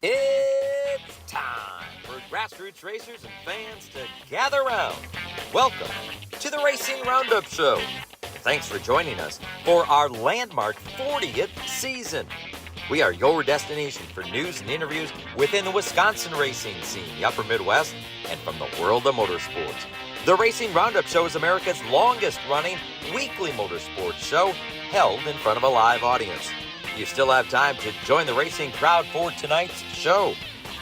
It's time for grassroots racers and fans to gather round. Welcome to the Racing Roundup Show. Thanks for joining us for our landmark 40th season. We are your destination for news and interviews within the Wisconsin racing scene, the upper Midwest, and from the world of motorsports. The Racing Roundup Show is America's longest-running weekly motorsports show held in front of a live audience. You still have time to join the racing crowd for tonight's show.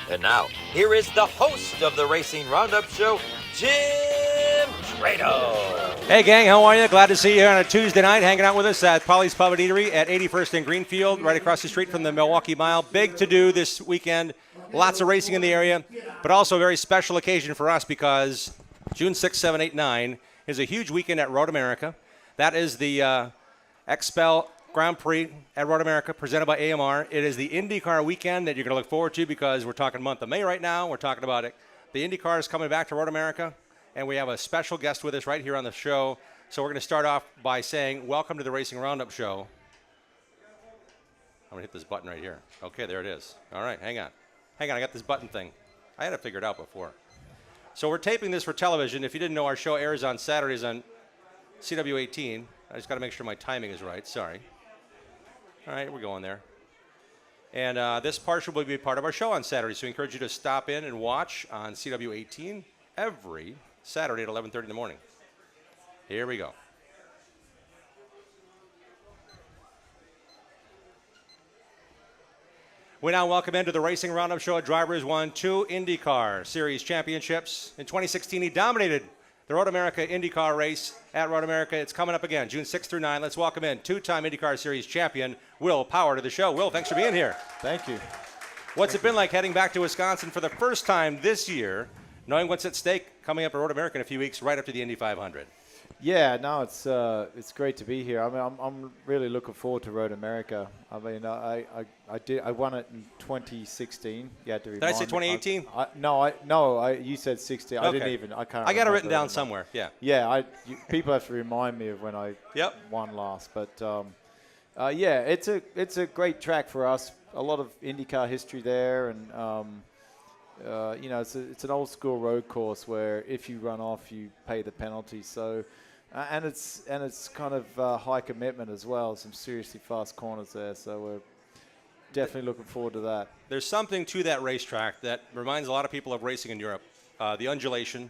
And now, here is the host of the Racing Roundup Show, Jim Trado. Hey gang, how are you? Glad to see you here on a Tuesday night, hanging out with us at Polly's Pub and Eatery at 81st and Greenfield, right across the street from the Milwaukee Mile. Big to do this weekend. Lots of racing in the area, but also a very special occasion for us because June 6, 7, 8, 9 is a huge weekend at Road America. That is the XPEL Grand Prix at Road America, presented by AMR. It is the IndyCar weekend that you're going to look forward to because we're talking month of May right now. We're talking about it. The IndyCar is coming back to Road America, and we have a special guest with us right here on the show. So we're going to start off by saying, welcome to the Racing Roundup Show. I'm going to hit this button right here. Okay, there it is. All right, hang on. I got this button thing. I had it figured out before. So we're taping this for television. If you didn't know, our show airs on Saturdays on CW18. I just got to make sure my timing is right. Sorry. All right, we're going there. And this partial will be part of our show on Saturday, so we encourage you to stop in and watch on CW18 every Saturday at 11:30 in the morning. Here we go. We now welcome into the Racing Roundup Show. Drivers won 2 IndyCar Series championships. In 2016, he dominated the Road America IndyCar race at Road America. It's coming up again, June 6 through 9. Let's welcome in 2-time IndyCar Series champion, Will Power, to the show. Will, thanks for being here. Thank you. What's it been like heading back to Wisconsin for the first time this year, knowing what's at stake coming up at Road America in a few weeks, right after the Indy 500? Yeah, no, it's great to be here. I mean, I'm really looking forward to Road America. I mean, I won it in 2016. You had to remind Did I say 2018? No, you said 16. Okay. I didn't even. I can't. I got it remember written down anymore. somewhere. Yeah. Yeah, people have to remind me of when I won last. But yeah, it's a great track for us. A lot of IndyCar history there, and you know, it's an old school road course where if you run off, you pay the penalty. So. And it's kind of high commitment as well. Some seriously fast corners there, so we're definitely looking forward to that. There's something to that racetrack that reminds a lot of people of racing in Europe. The undulation,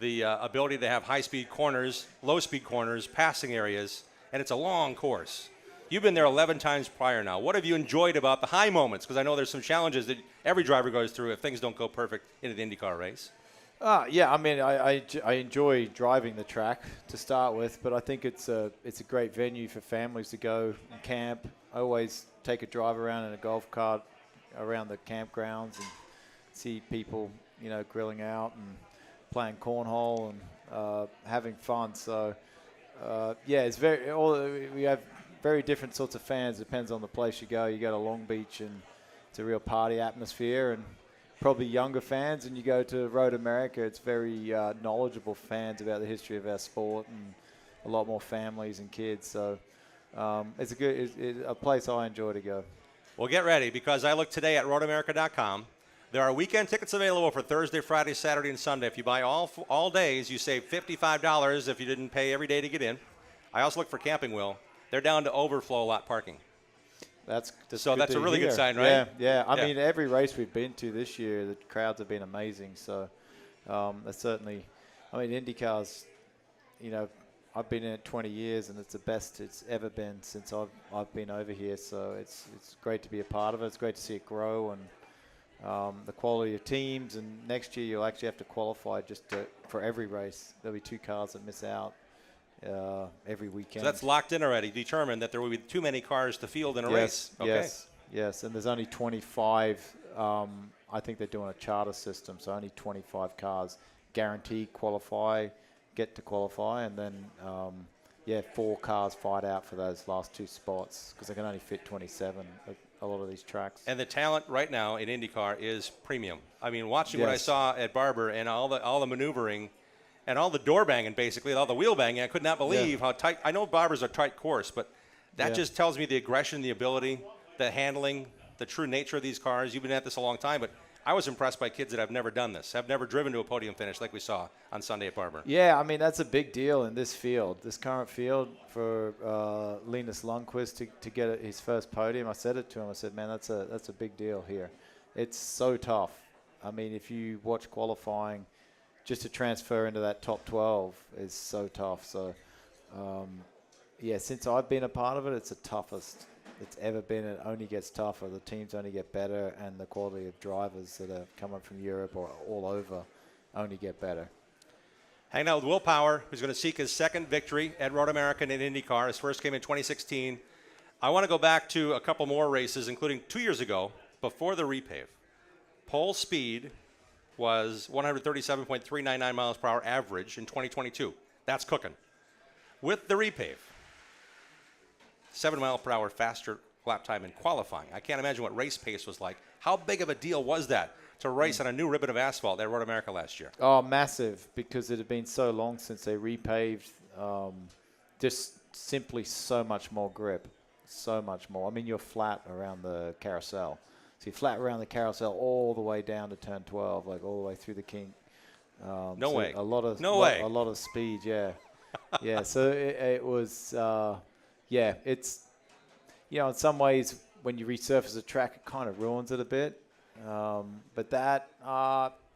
the ability to have high-speed corners, low-speed corners, passing areas, and it's a long course. You've been there 11 times prior now. What have you enjoyed about the high moments? Because I know there's some challenges that every driver goes through if things don't go perfect in an IndyCar race. Yeah, I mean, I enjoy driving the track to start with, but I think it's a great venue for families to go and camp. I always take a drive around in a golf cart around the campgrounds and see people, you know, grilling out and playing cornhole and having fun. So, yeah, we have very different sorts of fans. Depends on the place you go. You go to Long Beach and it's a real party atmosphere, and probably younger fans, and you go to Road America, it's very knowledgeable fans about the history of our sport and a lot more families and kids. So it's a place I enjoy to go. Well, get ready, because I looked today at roadamerica.com. There are weekend tickets available for Thursday, Friday, Saturday, and Sunday. If you buy all days, you save $55 if you didn't pay every day to get in. I also looked for Camping Will. They're down to overflow lot parking. That's a really good sign, right? Yeah. I mean, every race we've been to this year, the crowds have been amazing. So that's certainly, I mean, IndyCar's, you know, I've been in it 20 years, and it's the best it's ever been since I've been over here. So it's great to be a part of it. It's great to see it grow, and the quality of teams. And next year you'll actually have to qualify for every race. There'll be 2 cars that miss out every weekend. So that's locked in already, determined that there will be too many cars to field in a race. Okay. Yes, and there's only 25. I think they're doing a charter system, so only 25 cars guaranteed get to qualify, and then 4 cars fight out for those last 2 spots because they can only fit 27 at a lot of these tracks. And the talent right now in IndyCar is premium. I mean, watching what I saw at Barber and all the maneuvering and all the door banging, basically, and all the wheel banging, I could not believe how tight. I know Barber's a tight course, but that just tells me the aggression, the ability, the handling. the true nature of these cars. You've been at this a long time, but I was impressed by kids that have never done this, have never driven to a podium finish like we saw on Sunday at Barber. Yeah, I mean, that's a big deal in this field, this current field for Linus Lundqvist to get his first podium. I said it to him. I said, man, that's a big deal here. It's so tough. I mean, if you watch qualifying, just to transfer into that top 12 is so tough. So, yeah, since I've been a part of it, it's the toughest it's ever been. It only gets tougher. The teams only get better, and the quality of drivers that are coming from Europe or all over only get better. Hanging out with Will Power, who's going to seek his second victory at Road America in IndyCar. His first came in 2016. I want to go back to a couple more races, including 2 years ago, before the repave. Pole speed was 137.399 miles per hour average in 2022. That's cooking. With the repave, 7 mile per hour faster lap time in qualifying. I can't imagine what race pace was like. How big of a deal was that to race on a new ribbon of asphalt at Road America last year? Oh, massive, because it had been so long since they repaved. Just simply so much more grip, so much more. I mean, you're flat around the carousel. So you're flat around the carousel all the way down to turn 12, like all the way through the kink. No way. A lot of a lot of speed, yeah. Yeah, so it was, yeah, it's, you know, in some ways when you resurface a track, it kind of ruins it a bit. But that,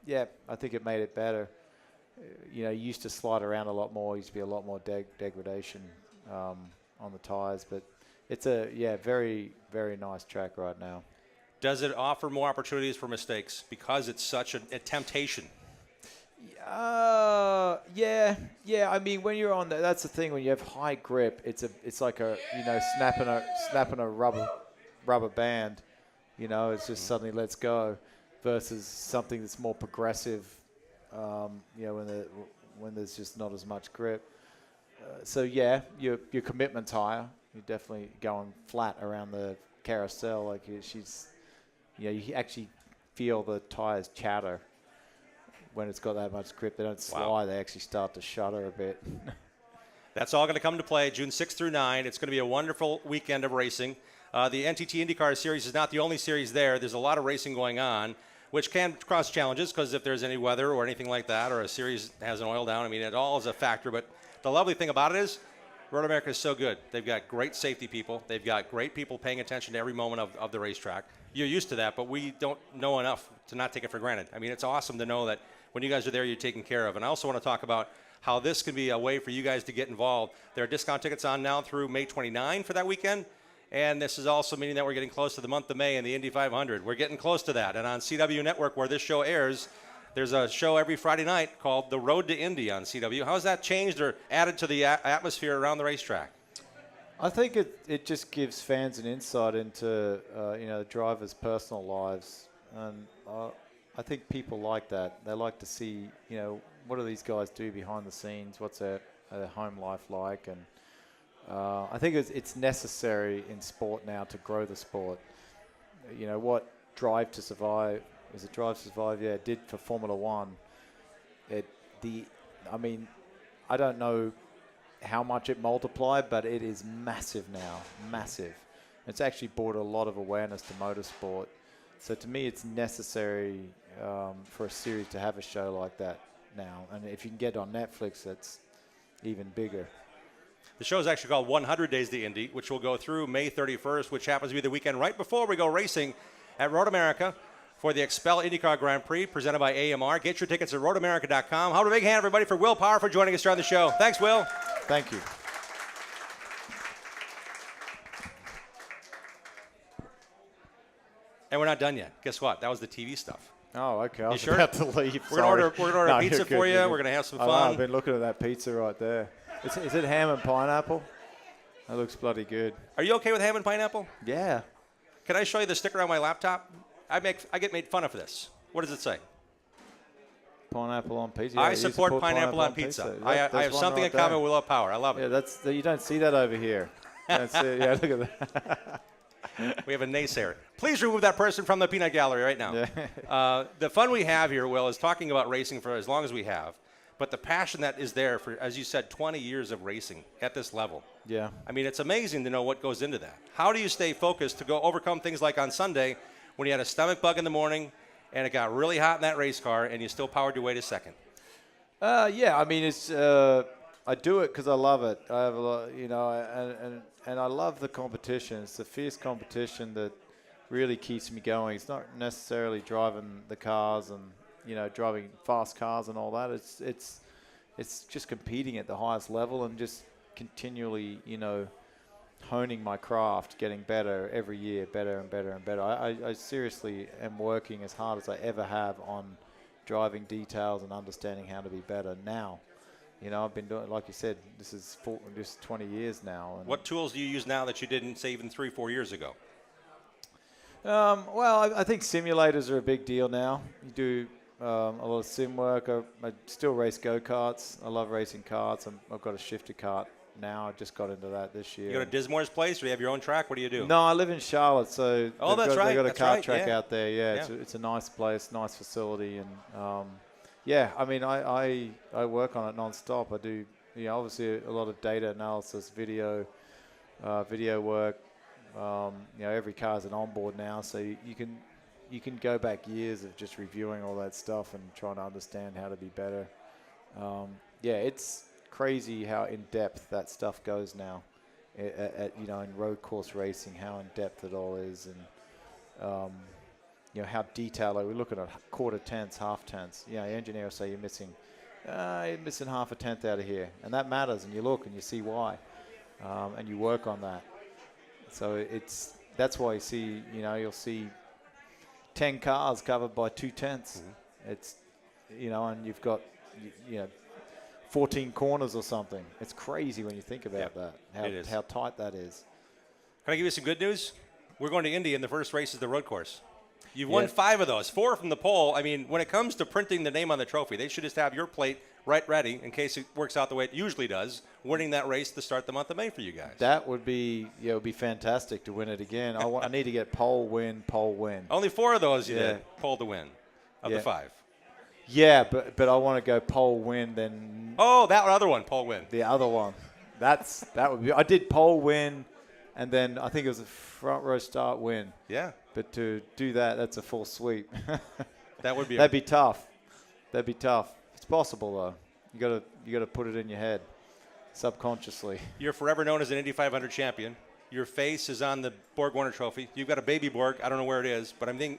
yeah, I think it made it better. You know, you used to slide around a lot more. Used to be a lot more degradation on the tires. But it's a, yeah, very, very nice track right now. Does it offer more opportunities for mistakes because it's such a temptation? Yeah. I mean, when you're on that's the thing. When you have high grip, it's like a, you know, snapping a rubber band. You know, it's just suddenly let's go, versus something that's more progressive. You know, when there's just not as much grip. So yeah, your commitment's higher. You're definitely going flat around the carousel. Like she's, you know, you actually feel the tires chatter when it's got that much grip. They don't slide. Wow. They actually start to shudder a bit. That's all going to come to play June 6th through 9. It's going to be a wonderful weekend of racing. The NTT IndyCar Series is not the only series there. There's a lot of racing going on, which can cause challenges because if there's any weather or anything like that, or a series has an oil down, I mean, it all is a factor. But the lovely thing about it is Road America is so good. They've got great safety people. They've got great people paying attention to every moment of the racetrack. You're used to that, but we don't know enough to not take it for granted. I mean, it's awesome to know that when you guys are there, you're taken care of. And I also want to talk about how this can be a way for you guys to get involved. There are discount tickets on now through May 29 for that weekend. And this is also meaning that we're getting close to the month of May in the Indy 500. We're getting close to that. And on CW Network, where this show airs, there's a show every Friday night called The Road to Indy on CW. How has that changed or added to the atmosphere around the racetrack? I think it just gives fans an insight into you know, drivers' personal lives, and I think people like that. They like to see, you know, what do these guys do behind the scenes? What's their home life like? And I think it's necessary in sport now to grow the sport. You know, what Drive to Survive, is it Drive to Survive? Yeah, it did for Formula One. I mean, I don't know how much it multiplied, but it is massive now, massive. It's actually brought a lot of awareness to motorsport. So to me, it's necessary for a series to have a show like that now. And if you can get it on Netflix, that's even bigger. The show is actually called 100 Days to Indy, which will go through May 31st, which happens to be the weekend right before we go racing at Road America for the Expel IndyCar Grand Prix presented by AMR. Get your tickets at roadamerica.com. How about a big hand, everybody, for Will Power for joining us during the show. Thanks, Will. Thank you. And we're not done yet. Guess what? That was the TV stuff. Oh, okay. I was sure? about to leave. We're going to order a pizza for you. We're going to have some fun. I've been looking at that pizza right there. Is it ham and pineapple? That looks bloody good. Are you okay with ham and pineapple? Yeah. Can I show you the sticker on my laptop? I get made fun of for this. What does it say? Pineapple on pizza. Yeah, I support pineapple on pizza. I have something in common with Will Power. I love it. Yeah, you don't see that over here. That's it. Yeah, look at that. We have a naysayer. Please remove that person from the peanut gallery right now. Yeah. The fun we have here, Will, is talking about racing for as long as we have. but the passion that is there for, as you said, 20 years of racing at this level. Yeah. I mean, it's amazing to know what goes into that. How do you stay focused to go overcome things like on Sunday when you had a stomach bug in the morning and it got really hot in that race car and you still powered your way to second? Yeah, I mean, it's I do it because I love it. I have a lot, you know, and I love the competition. It's the fierce competition that really keeps me going. It's not necessarily driving the cars and, you know, driving fast cars and all that. It's just competing at the highest level and just continually, you know, honing my craft, getting better every year, better and better and better. I seriously am working as hard as I ever have on driving details and understanding how to be better now. You know, I've been doing, like you said, this is just 20 years now. And what tools do you use now that you didn't, say, even 3-4 years ago? Well, I think simulators are a big deal now. You do a lot of sim work. I still race go-karts. I love racing karts. I've got a shifter kart now. I just got into that this year. You go to Dismore's place, or you have your own track? What do you do? No, I live in Charlotte, so they've got a kart track out there. Yeah, it's a nice place, nice facility, and yeah, I mean, I work on it non-stop. I do, you know, obviously a lot of data analysis, video work. You know, every car is an onboard now, so you can go back years of just reviewing all that stuff and trying to understand how to be better. Yeah, it's crazy how in depth that stuff goes now. You know, in road course racing, how in depth it all is, and you know how detailed. Like, we're looking at quarter tenths, half tenths. You know, the engineer will say you're missing half a tenth out of here, and that matters. And you look and you see why, and you work on that. So that's why you see, you know, you'll see 10 cars covered by 2/10. Mm-hmm. It's, you know, and you've got, you know, 14 corners or something. It's crazy when you think about that, how tight that is. Can I give you some good news? We're going to Indy, and the first race is the road course. You've won 5 of those, 4 from the pole. I mean, when it comes to printing the name on the trophy, they should just have your plate right ready in case it works out the way it usually does, winning that race to start the month of May for you guys. That would be, it would be fantastic to win it again. I need to get pole win. Only 4 of those you did pole to win of the 5. Yeah, but I want to go pole win then. Oh, that other one, pole win. The other one. That would be. I did pole win, and then I think it was a front row start win. Yeah. But to do that's a full sweep. That'd be tough. That'd be tough. It's possible though. You got to put it in your head, subconsciously. You're forever known as an Indy 500 champion. Your face is on the Borg Warner Trophy. You've got a baby Borg. I don't know where it is, but I'm thinking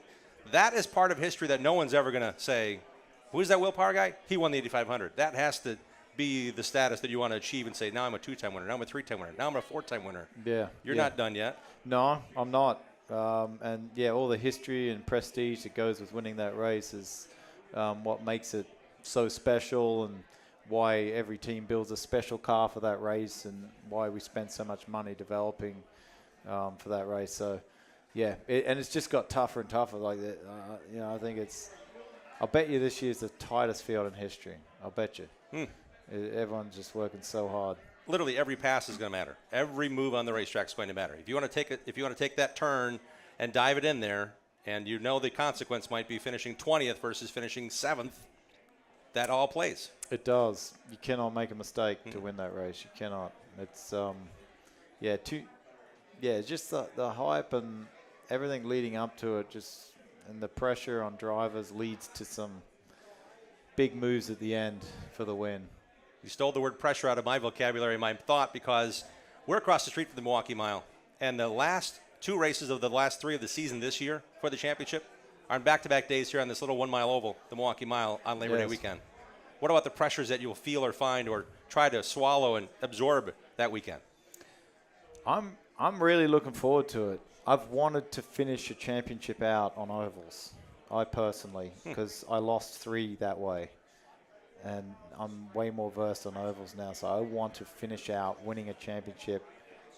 that is part of history that no one's ever going to say, who's that Will Power guy? He won the Indy 500. That has to be the status that you want to achieve and say, now I'm a 2-time winner, now I'm a 3-time winner, now I'm a 4-time winner. Yeah. You're not done yet. No, I'm not. And all the history and prestige that goes with winning that race is what makes it so special, and why every team builds a special car for that race, and why we spend so much money developing for that race. So, yeah, and it's just got tougher and tougher. Like that, you know, I think I'll bet you this year's the tightest field in history. I'll bet you. Everyone's just working so hard. Literally every pass is going to matter. Every move on the racetrack is going to matter. If you want to take that turn and dive it in there, and you know the consequence might be finishing 20th versus finishing 7th, that all plays. It does. You cannot make a mistake to win that race. You cannot. It's just the hype and everything leading up to it, and the pressure on drivers leads to some big moves at the end for the win. You stole the word pressure out of my vocabulary, my thought, because we're across the street from the Milwaukee Mile, and the last 2 races of the last 3 of the season this year for the championship are on back-to-back days here on this little 1-mile oval, the Milwaukee Mile, on Labor Day weekend. What about the pressures that you'll feel or find or try to swallow and absorb that weekend? I'm really looking forward to it. I've wanted to finish a championship out on ovals, I personally, because I lost 3 that way. And I'm way more versed on ovals now, so I want to finish out winning a championship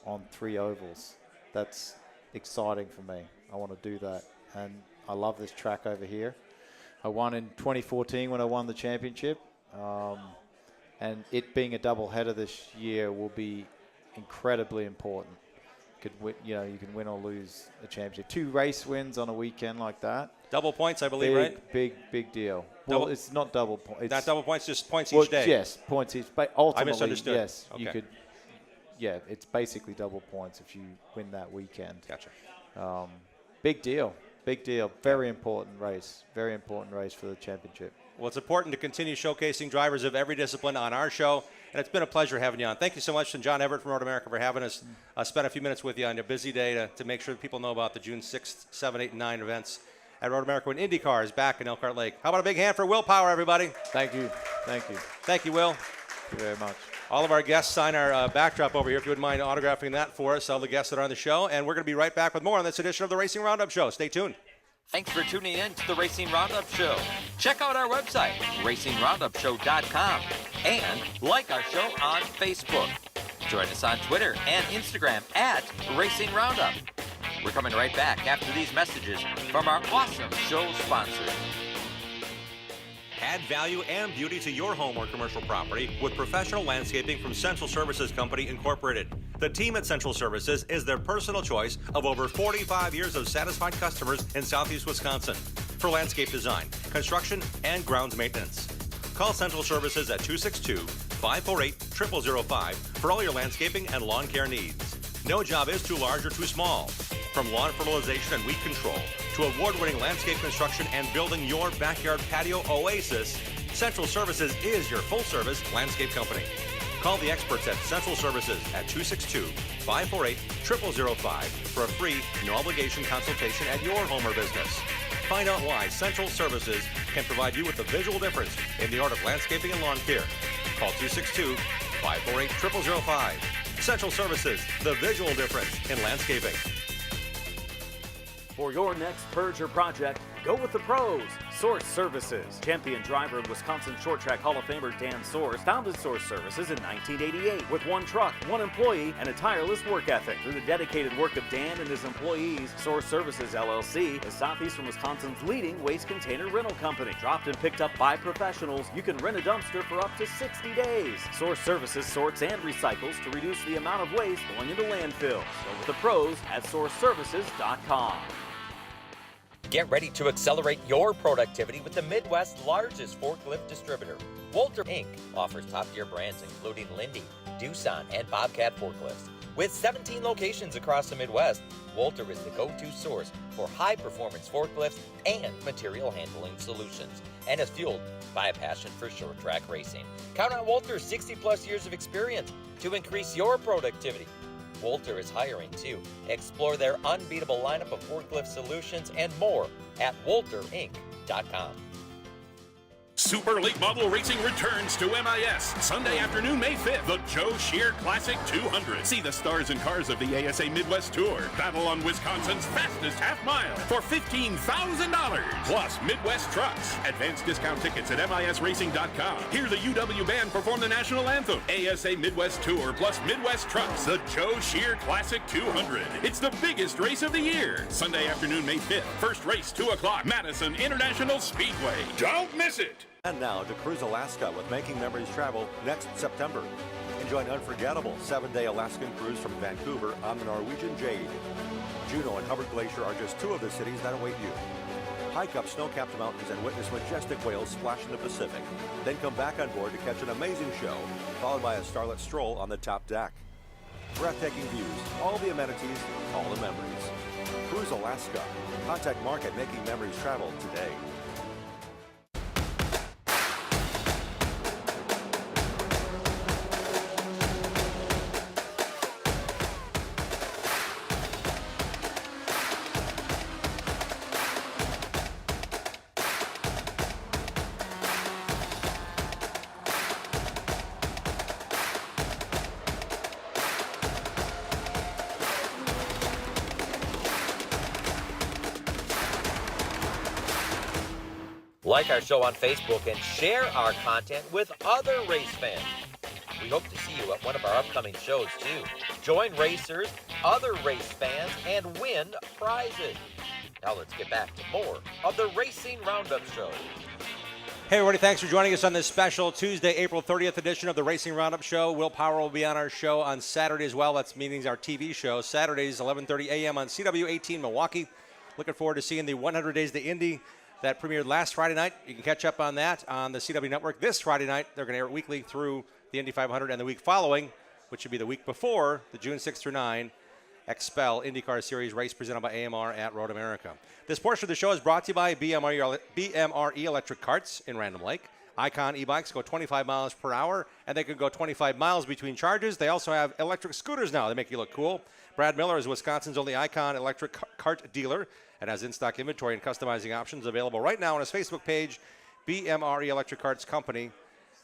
on 3 ovals. That's exciting for me. I want to do that. And I love this track over here. I won in 2014 when I won the championship. And it being a double-header this year will be incredibly important. You can win or lose a championship. 2 race wins on a weekend like that. Double points, I believe, right? Big deal. Well, it's not double points. It's not double points, just points each day. Yes, points each. But ultimately, I misunderstood. yes, Okay. you could. Yeah, it's basically double points if you win that weekend. Gotcha. Big deal. Big deal. Very important race. Very important race for the championship. Well, it's important to continue showcasing drivers of every discipline on our show, and it's been a pleasure having you on. Thank you so much to John Everett from Road America for having us spend a few minutes with you on a busy day to make sure that people know about the June 6th, 7th, 8th, and 9th events at Road America when IndyCar is back in Elkhart Lake. How about a big hand for Will Power, everybody? Thank you. Thank you. Thank you, Will. Thank you very much. All of our guests sign our backdrop over here, if you wouldn't mind autographing that for us, all the guests that are on the show. And we're going to be right back with more on this edition of the Racing Roundup Show. Stay tuned. Thanks for tuning in to the Racing Roundup Show. Check out our website, racingroundupshow.com, and like our show on Facebook. Join us on Twitter and Instagram at Racing Roundup. We're coming right back after these messages from our awesome show sponsors. Add value and beauty to your home or commercial property with professional landscaping from Central Services Company, Incorporated. The team at Central Services is their personal choice of over 45 years of satisfied customers in Southeast Wisconsin for landscape design, construction, and grounds maintenance. Call Central Services at 262-548-0005 for all your landscaping and lawn care needs. No job is too large or too small. From lawn fertilization and weed control to award-winning landscape construction and building your backyard patio oasis, Central Services is your full-service landscape company. Call the experts at Central Services at 262-548-0005 for a free, no-obligation consultation at your home or business. Find out why Central Services can provide you with the visual difference in the art of landscaping and lawn care. Call 262-548-0005. Central Services, the visual difference in landscaping. For your next purge or project, go with the pros. Source Services. Champion driver and Wisconsin Short Track Hall of Famer Dan Source founded Source Services in 1988 with one truck, one employee, and a tireless work ethic. Through the dedicated work of Dan and his employees, Source Services LLC is Southeastern Wisconsin's leading waste container rental company. Dropped and picked up by professionals, you can rent a dumpster for up to 60 days. Source Services sorts and recycles to reduce the amount of waste going into landfills. Go with the pros at sourceservices.com. Get ready to accelerate your productivity with the Midwest's largest forklift distributor. Walter Inc. offers top-tier brands including Lindy, Doosan, and Bobcat forklifts. With 17 locations across the Midwest, Walter is the go-to source for high-performance forklifts and material handling solutions, and is fueled by a passion for short-track racing. Count on Walter's 60-plus years of experience to increase your productivity. Walter is hiring too. Explore their unbeatable lineup of forklift solutions and more at walterinc.com. Super Late Model Racing returns to MIS Sunday afternoon, May 5th. The Joe Shear Classic 200. See the stars and cars of the ASA Midwest Tour. Battle on Wisconsin's fastest half mile for $15,000. Plus Midwest trucks. Advanced discount tickets at MISRacing.com. Hear the UW Band perform the national anthem. ASA Midwest Tour plus Midwest trucks. The Joe Shear Classic 200. It's the biggest race of the year. Sunday afternoon, May 5th. First race, 2 o'clock. Madison International Speedway. Don't miss it. And now to Cruise Alaska with Making Memories Travel next September. Enjoy an unforgettable 7-day Alaskan cruise from Vancouver on the Norwegian Jade. Juneau and Hubbard Glacier are just 2 of the cities that await you. Hike up snow-capped mountains and witness majestic whales splash in the Pacific. Then come back on board to catch an amazing show, followed by a starlit stroll on the top deck. Breathtaking views, all the amenities, all the memories. Cruise Alaska. Contact Mark at Making Memories Travel today. Like our show on Facebook and share our content with other race fans. We hope to see you at one of our upcoming shows too. Join racers, other race fans, and win prizes. Now let's get back to more of the Racing Roundup Show. Hey everybody, thanks for joining us on this special Tuesday, April 30th edition of the Racing Roundup Show. Will Power will be on our show on Saturday as well. That's meaning our TV show. Saturdays, 11:30 a.m. on CW18 Milwaukee. Looking forward to seeing the 100 Days to Indy that premiered last Friday night. You can catch up on that on the CW Network this Friday night. They're going to air it weekly through the Indy 500, and the week following, which should be the week before, the June 6 through 9 Expel IndyCar Series race presented by AMR at Road America. This portion of the show is brought to you by BMRE Electric Carts in Random Lake. Icon e-bikes go 25 miles per hour, and they can go 25 miles between charges. They also have electric scooters now. They make you look cool. Brad Miller is Wisconsin's only Icon electric cart dealer and has in-stock inventory and customizing options available right now on his Facebook page, BMRE Electric Carts Company.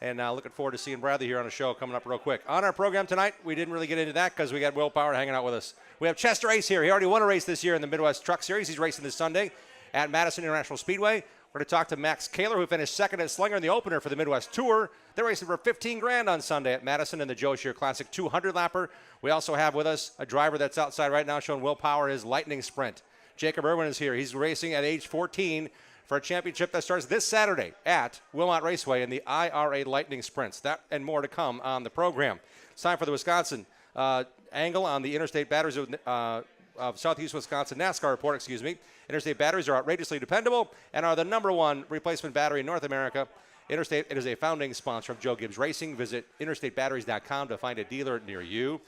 And looking forward to seeing Bradley here on the show coming up real quick. On our program tonight, we didn't really get into that because we got Will Power hanging out with us. We have Chester Ace here. He already won a race this year in the Midwest Truck Series. He's racing this Sunday at Madison International Speedway. We're going to talk to Max Kaler, who finished second at Slinger in the opener for the Midwest Tour. They're racing for $15,000 on Sunday at Madison in the Joe Shear Classic 200-lapper. We also have with us a driver that's outside right now showing Will Power his lightning sprint. Jacob Irwin is here. He's racing at age 14 for a championship that starts this Saturday at Wilmot Raceway in the IRA Lightning Sprints. That and more to come on the program. It's time for the Wisconsin angle on the interstate batteries of Southeast Wisconsin NASCAR report, Interstate batteries are outrageously dependable and are the #1 replacement battery in North America. Interstate, it is a founding sponsor of Joe Gibbs Racing. Visit interstatebatteries.com to find a dealer near you.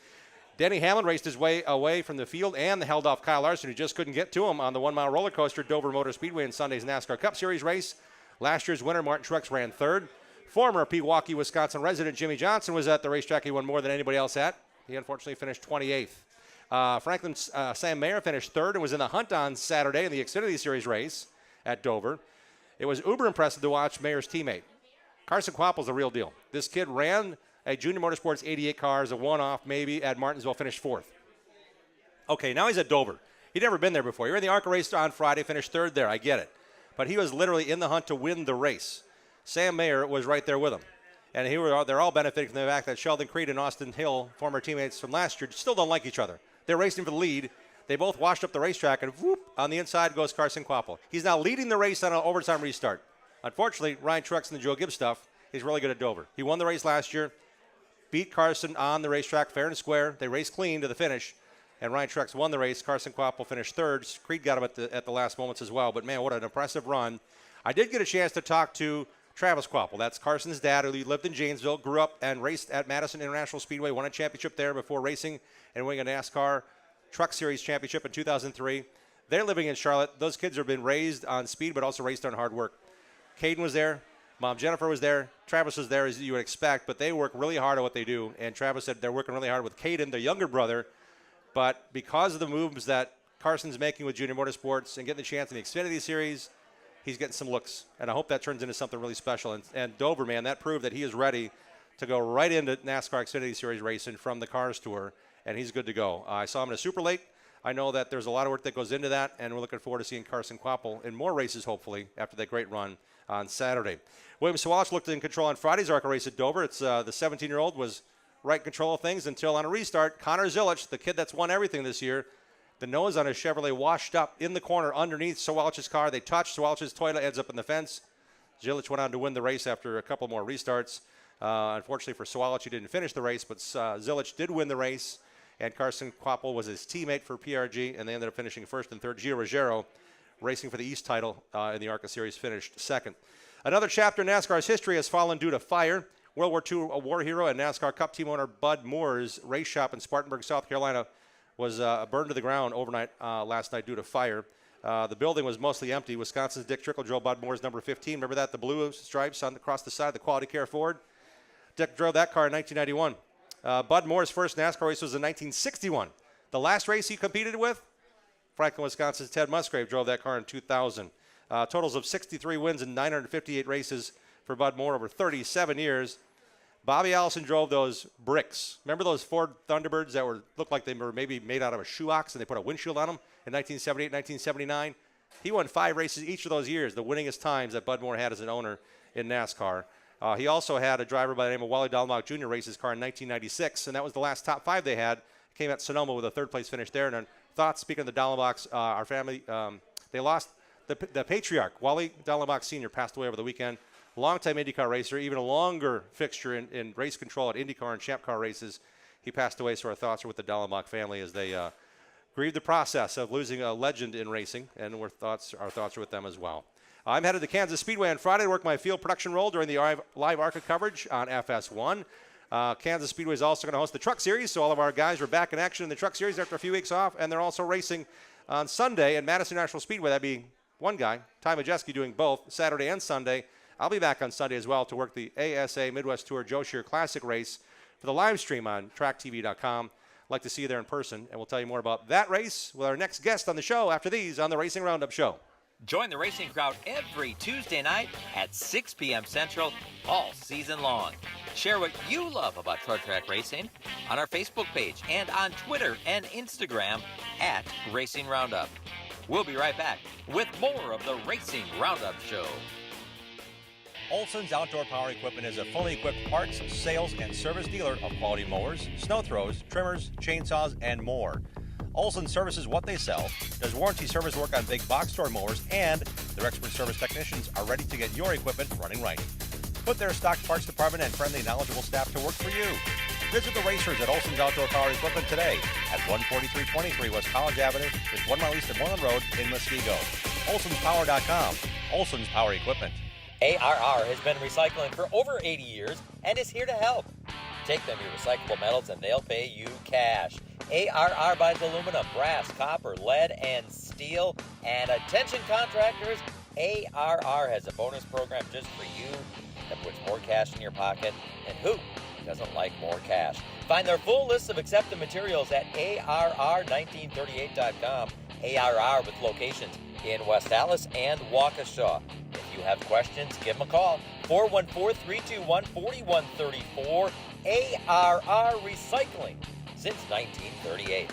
Denny Hamlin raced his way away from the field and held off Kyle Larson, who just couldn't get to him on the 1 mile roller coaster Dover Motor Speedway in Sunday's NASCAR Cup Series race. Last year's winner, Martin Truex, ran third. Former Pewaukee, Wisconsin resident Jimmy Johnson was at the racetrack he won more than anybody else at. He unfortunately finished 28th. Franklin's Sam Mayer finished third and was in the hunt on Saturday in the Xfinity Series race at Dover. It was uber impressive to watch Mayer's teammate. Carson Quapple's the real deal. This kid ran a Junior Motorsports 88 cars, a one-off maybe at Martinsville, finished fourth. Okay, now he's at Dover. He'd never been there before. He ran the ARCA race on Friday, finished third there. I get it. But he was literally in the hunt to win the race. Sam Mayer was right there with him. And they're all benefiting from the fact that Sheldon Creed and Austin Hill, former teammates from last year, still don't like each other. They're racing for the lead. They both washed up the racetrack, and whoop, on the inside goes Carson Quapple. He's now leading the race on an overtime restart. Unfortunately, Ryan Truex and the Joe Gibbs stuff, he's really good at Dover. He won the race last year, beat Carson on the racetrack fair and square. They raced clean to the finish, and Ryan Truex won the race. Carson Quapple finished third. Creed got him at the last moments as well. But, man, what an impressive run. I did get a chance to talk to Travis Quapple. That's Carson's dad, who lived in Janesville, grew up and raced at Madison International Speedway, won a championship there before racing and winning a NASCAR Truck Series championship in 2003. They're living in Charlotte. Those kids have been raised on speed but also raised on hard work. Caden was there. Mom Jennifer was there. Travis was there, as you would expect, but they work really hard at what they do. And Travis said they're working really hard with Caden, their younger brother. But because of the moves that Carson's making with Junior Motorsports and getting the chance in the Xfinity Series, he's getting some looks. And I hope that turns into something really special. And Dover, man, that proved that he is ready to go right into NASCAR Xfinity Series racing from the Cars Tour, and he's good to go. I saw him in a Super Late. I know that there's a lot of work that goes into that, and we're looking forward to seeing Carson Quapple in more races, hopefully, after that great run on Saturday. William Sawalich looked in control on Friday's ARCA race at Dover. It's the 17-year-old was right in control of things until on a restart, Connor Zilich, the kid that's won everything this year, the nose on his Chevrolet washed up in the corner underneath Sawalich's car. They touched. Sawalich's Toyota ends up in the fence. Zilich went on to win the race after a couple more restarts. Unfortunately for Sawalich, he didn't finish the race, but Zilich did win the race, and Carson Quapple was his teammate for PRG, and they ended up finishing first and third. Gio Ruggiero, racing for the East title in the ARCA Series, finished second. Another chapter in NASCAR's history has fallen due to fire. World War II war hero and NASCAR Cup team owner Bud Moore's race shop in Spartanburg, South Carolina, was burned to the ground overnight last night due to fire. The building was mostly empty. Wisconsin's Dick Trickle drove Bud Moore's number 15. Remember that? The blue stripes across the side of the Quality Care Ford? Dick drove that car in 1991. Bud Moore's first NASCAR race was in 1961. The last race he competed with, Franklin, Wisconsin's Ted Musgrave drove that car in 2000. Totals of 63 wins and 958 races for Bud Moore over 37 years. Bobby Allison drove those bricks. Remember those Ford Thunderbirds that looked like they were maybe made out of a shoe ox and they put a windshield on them in 1978, 1979? He won 5 races each of those years, the winningest times that Bud Moore had as an owner in NASCAR. He also had a driver by the name of Wally Dallenbach Jr. race his car in 1996, and that was the last top 5 they had. Came at Sonoma with a third-place finish there. And thoughts, speaking of the Dallenbachs, our family, they lost the patriarch. Wally Dallenbach Sr. passed away over the weekend. Longtime IndyCar racer, even a longer fixture in race control at IndyCar and Champ Car races. He passed away, so our thoughts are with the Dallenbach family as they grieve the process of losing a legend in racing, and our thoughts are with them as well. I'm headed to Kansas Speedway on Friday to work my field production role during the live ARCA coverage on FS1. Kansas Speedway is also going to host the Truck Series, so all of our guys are back in action in the Truck Series after a few weeks off, and they're also racing on Sunday at Madison National Speedway. That'd be one guy, Ty Majeski, doing both Saturday and Sunday. I'll be back on Sunday as well to work the ASA Midwest Tour Joe Shear Classic race for the live stream on tracktv.com. I'd like to see you there in person, and we'll tell you more about that race with our next guest on the show after these on the Racing Roundup Show. Join the racing crowd every Tuesday night at 6 p.m. Central all season long. Share what you love about short track racing on our Facebook page and on Twitter and Instagram at Racing Roundup. We'll be right back with more of the Racing Roundup Show. Olson's Outdoor Power Equipment is a fully equipped parts, sales, and service dealer of quality mowers, snow throws, trimmers, chainsaws, and more. Olson services what they sell, does warranty service work on big box store mowers, and their expert service technicians are ready to get your equipment running right. Put their stock parts department and friendly, knowledgeable staff to work for you. Visit the racers at Olson's Outdoor Power Equipment today at 14323 West College Avenue, just 1 mile east of Moreland Road in Muskego. Olson'sPower.com. Olson's Power Equipment. ARR has been recycling for over 80 years and is here to help. Take them your recyclable metals and they'll pay you cash. ARR buys aluminum, brass, copper, lead, and steel. And attention contractors, ARR has a bonus program just for you that puts more cash in your pocket. And who doesn't like more cash? Find their full list of accepted materials at ARR1938.com. ARR with locations in West Allis and Waukesha. If you have questions, give them a call. 414-321-4134. ARR Recycling since 1938.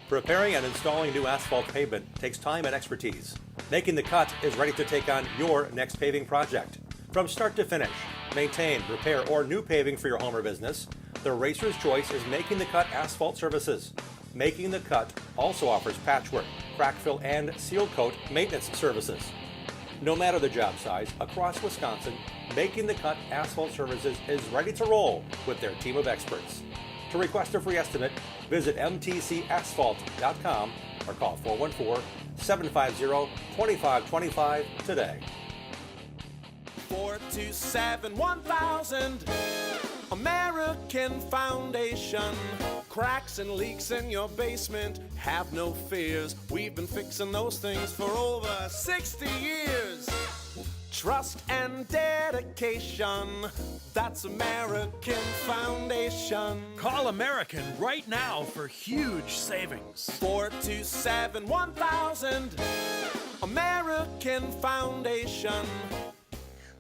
Preparing and installing new asphalt pavement takes time and expertise. Making the Cut is ready to take on your next paving project. From start to finish, maintain, repair, or new paving for your home or business, the Racer's Choice is Making the Cut Asphalt Services. Making the Cut also offers patchwork, crack fill, and seal coat maintenance services. No matter the job size, across Wisconsin, Making the Cut Asphalt Services is ready to roll with their team of experts. To request a free estimate, visit mtcasphalt.com or call 414-750-2525 today. 427-1000 American Foundation. Cracks and leaks in your basement, have no fears. We've been fixing those things for over 60 years. Trust and dedication, that's American Foundation. Call American right now for huge savings. 427-1000 American Foundation.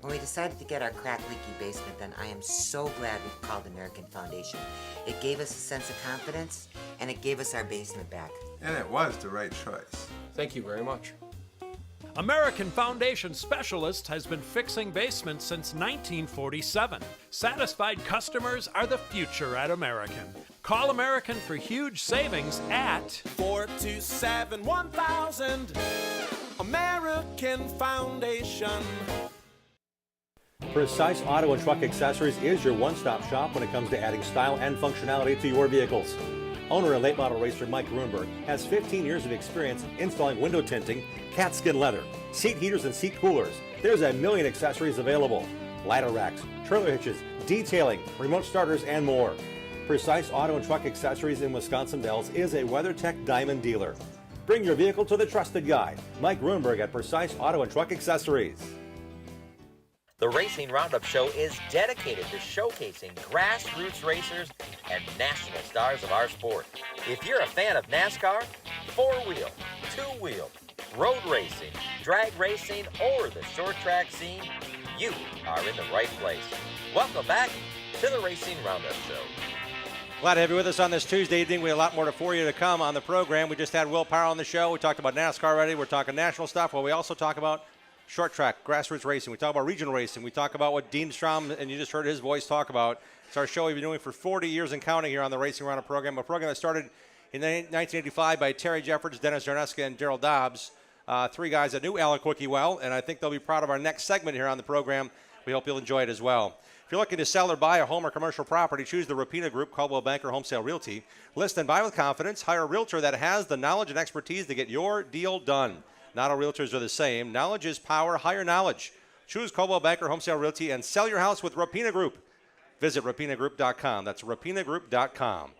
When we decided to get our crack leaky basement done, I am so glad we called American Foundation. It gave us a sense of confidence, and it gave us our basement back. And it was the right choice. Thank you very much. American Foundation Specialist has been fixing basements since 1947. Satisfied customers are the future at American. Call American for huge savings at 427-1000 American Foundation. Precise Auto and Truck Accessories is your one-stop shop when it comes to adding style and functionality to your vehicles. Owner and late model racer Mike Grunberg has 15 years of experience installing window tinting, cat skin leather, seat heaters, and seat coolers. There's a million accessories available. Ladder racks, trailer hitches, detailing, remote starters, and more. Precise Auto and Truck Accessories in Wisconsin Dells is a WeatherTech Diamond dealer. Bring your vehicle to the trusted guy, Mike Grunberg at Precise Auto and Truck Accessories. The Racing Roundup Show is dedicated to showcasing grassroots racers and national stars of our sport. If you're a fan of NASCAR, four-wheel, two-wheel, road racing, drag racing, or the short track scene, you are in the right place. Welcome back to the Racing Roundup Show. Glad to have you with us on this Tuesday evening. We have a lot more for you to come on the program. We just had Will Power on the show. We talked about NASCAR already. We're talking national stuff. Well, we also talk about short track, grassroots racing. We talk about regional racing. We talk about what Dean Strom, and you just heard his voice talk about. It's our show we've been doing for 40 years and counting here on the Racing Roundup program, a program that started in 1985 by Terry Jeffords, Dennis Jarneska, and Daryl Dobbs, three guys that knew Alan Quickie well, and I think they'll be proud of our next segment here on the program. We hope you'll enjoy it as well. If you're looking to sell or buy a home or commercial property, choose the Rapina Group, Coldwell Banker Home Sale Realty. List and buy with confidence. Hire a realtor that has the knowledge and expertise to get your deal done. Not all realtors are the same. Knowledge is power. Hire knowledge. Choose Coldwell Banker Home Sale Realty and sell your house with Rapina Group. Visit rapinagroup.com. That's rapinagroup.com.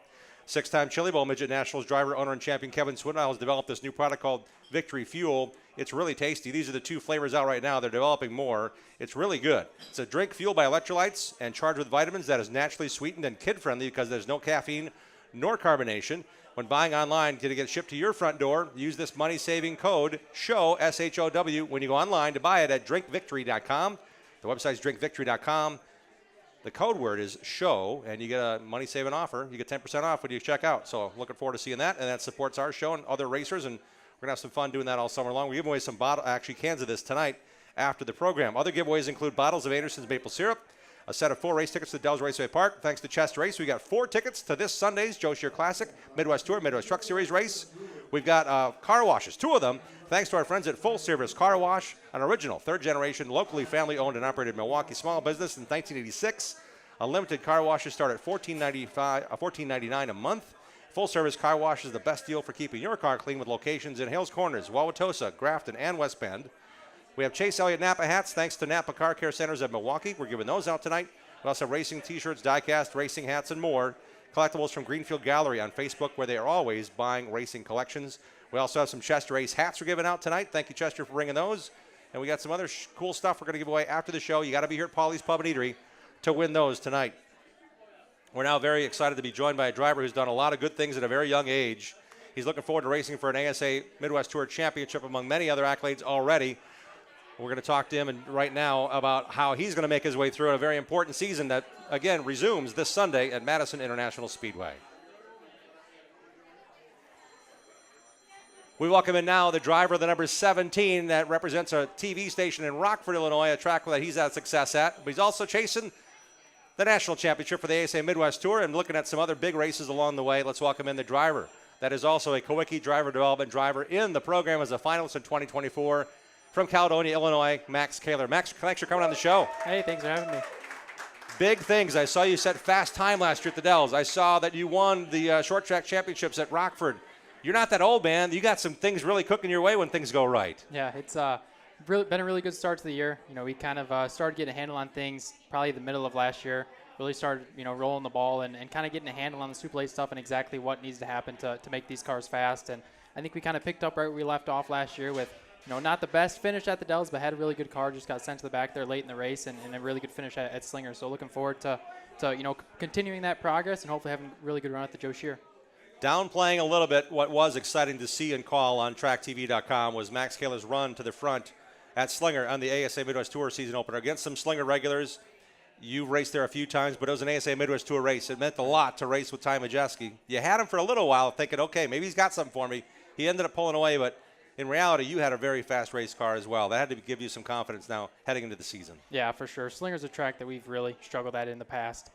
Six-time Chili Bowl Midget Nationals driver, owner, and champion Kevin Swindell has developed this new product called Victory Fuel. It's really tasty. These are the 2 flavors out right now. They're developing more. It's really good. It's a drink fueled by electrolytes and charged with vitamins that is naturally sweetened and kid-friendly because there's no caffeine nor carbonation. When buying online to get it shipped to your front door, use this money-saving code SHOW, S-H-O-W, when you go online to buy it at drinkvictory.com. The website's drinkvictory.com. The code word is SHOW, and you get a money-saving offer. You get 10% off when you check out. So looking forward to seeing that, and that supports our show and other racers, and we're going to have some fun doing that all summer long. We're giving away some cans of this tonight after the program. Other giveaways include bottles of Anderson's maple syrup, a set of 4 race tickets to the Dells Raceway Park. Thanks to Chester Race, we got 4 tickets to this Sunday's Joe Shear Classic, Midwest Tour, Midwest Truck Series race. We've got car washes, 2 of them, thanks to our friends at Full Service Car Wash, an original 3rd-generation, locally family-owned and operated Milwaukee small business since 1986. Unlimited car washes start at $14.99 a month. Full-service car wash is the best deal for keeping your car clean with locations in Hales Corners, Wauwatosa, Grafton, and West Bend. We have Chase Elliott Napa hats thanks to Napa Car Care Centers of Milwaukee. We're giving those out tonight. We also have racing T-shirts, die-cast, racing hats, and more. Collectibles from Greenfield Gallery on Facebook, where they are always buying racing collections. We also have some Chester Ace hats we're giving out tonight. Thank you, Chester, for bringing those. And we got some other cool stuff we're going to give away after the show. You got to be here at Paulie's Pub and Eatery to win those tonight. We're now very excited to be joined by a driver who's done a lot of good things at a very young age. He's looking forward to racing for an ASA Midwest Tour Championship among many other accolades already. We're going to talk to him right now about how he's going to make his way through a very important season that, again, resumes this Sunday at Madison International Speedway. We welcome in now the driver of the number 17 that represents a TV station in Rockford, Illinois, a track that he's had success at. But he's also chasing the national championship for the ASA Midwest Tour and looking at some other big races along the way. Let's welcome in the driver that is also a Kawicki driver development driver in the program as a finalist in 2024 from Caledonia, Illinois, Max Kaler. Max, thanks for coming on the show. Hey, thanks for having me. Big things. I saw you set fast time last year at the Dells. I saw that you won the short track championships at Rockford. You're not that old, man. You got some things really cooking your way when things go right. Yeah, it's been a really good start to the year. You know, we kind of started getting a handle on things probably the middle of last year. Really started, rolling the ball and kind of getting a handle on the Super Late stuff and exactly what needs to happen to make these cars fast. And I think we kind of picked up right where we left off last year with, not the best finish at the Dells, but had a really good car. Just got sent to the back there late in the race and a really good finish at Slinger. So looking forward to continuing that progress and hopefully having a really good run at the Joe Shear. Downplaying a little bit what was exciting to see and call on tracktv.com was Max Kaler's run to the front at Slinger on the ASA Midwest Tour season opener against some Slinger regulars. You raced there a few times, but it was an ASA Midwest Tour race. It meant a lot to race with Ty Majeski. You had him for a little while thinking, okay, maybe he's got something for me. He ended up pulling away, but in reality, you had a very fast race car as well. That had to give you some confidence now heading into the season. Yeah, for sure. Slinger's a track that we've really struggled at in the past.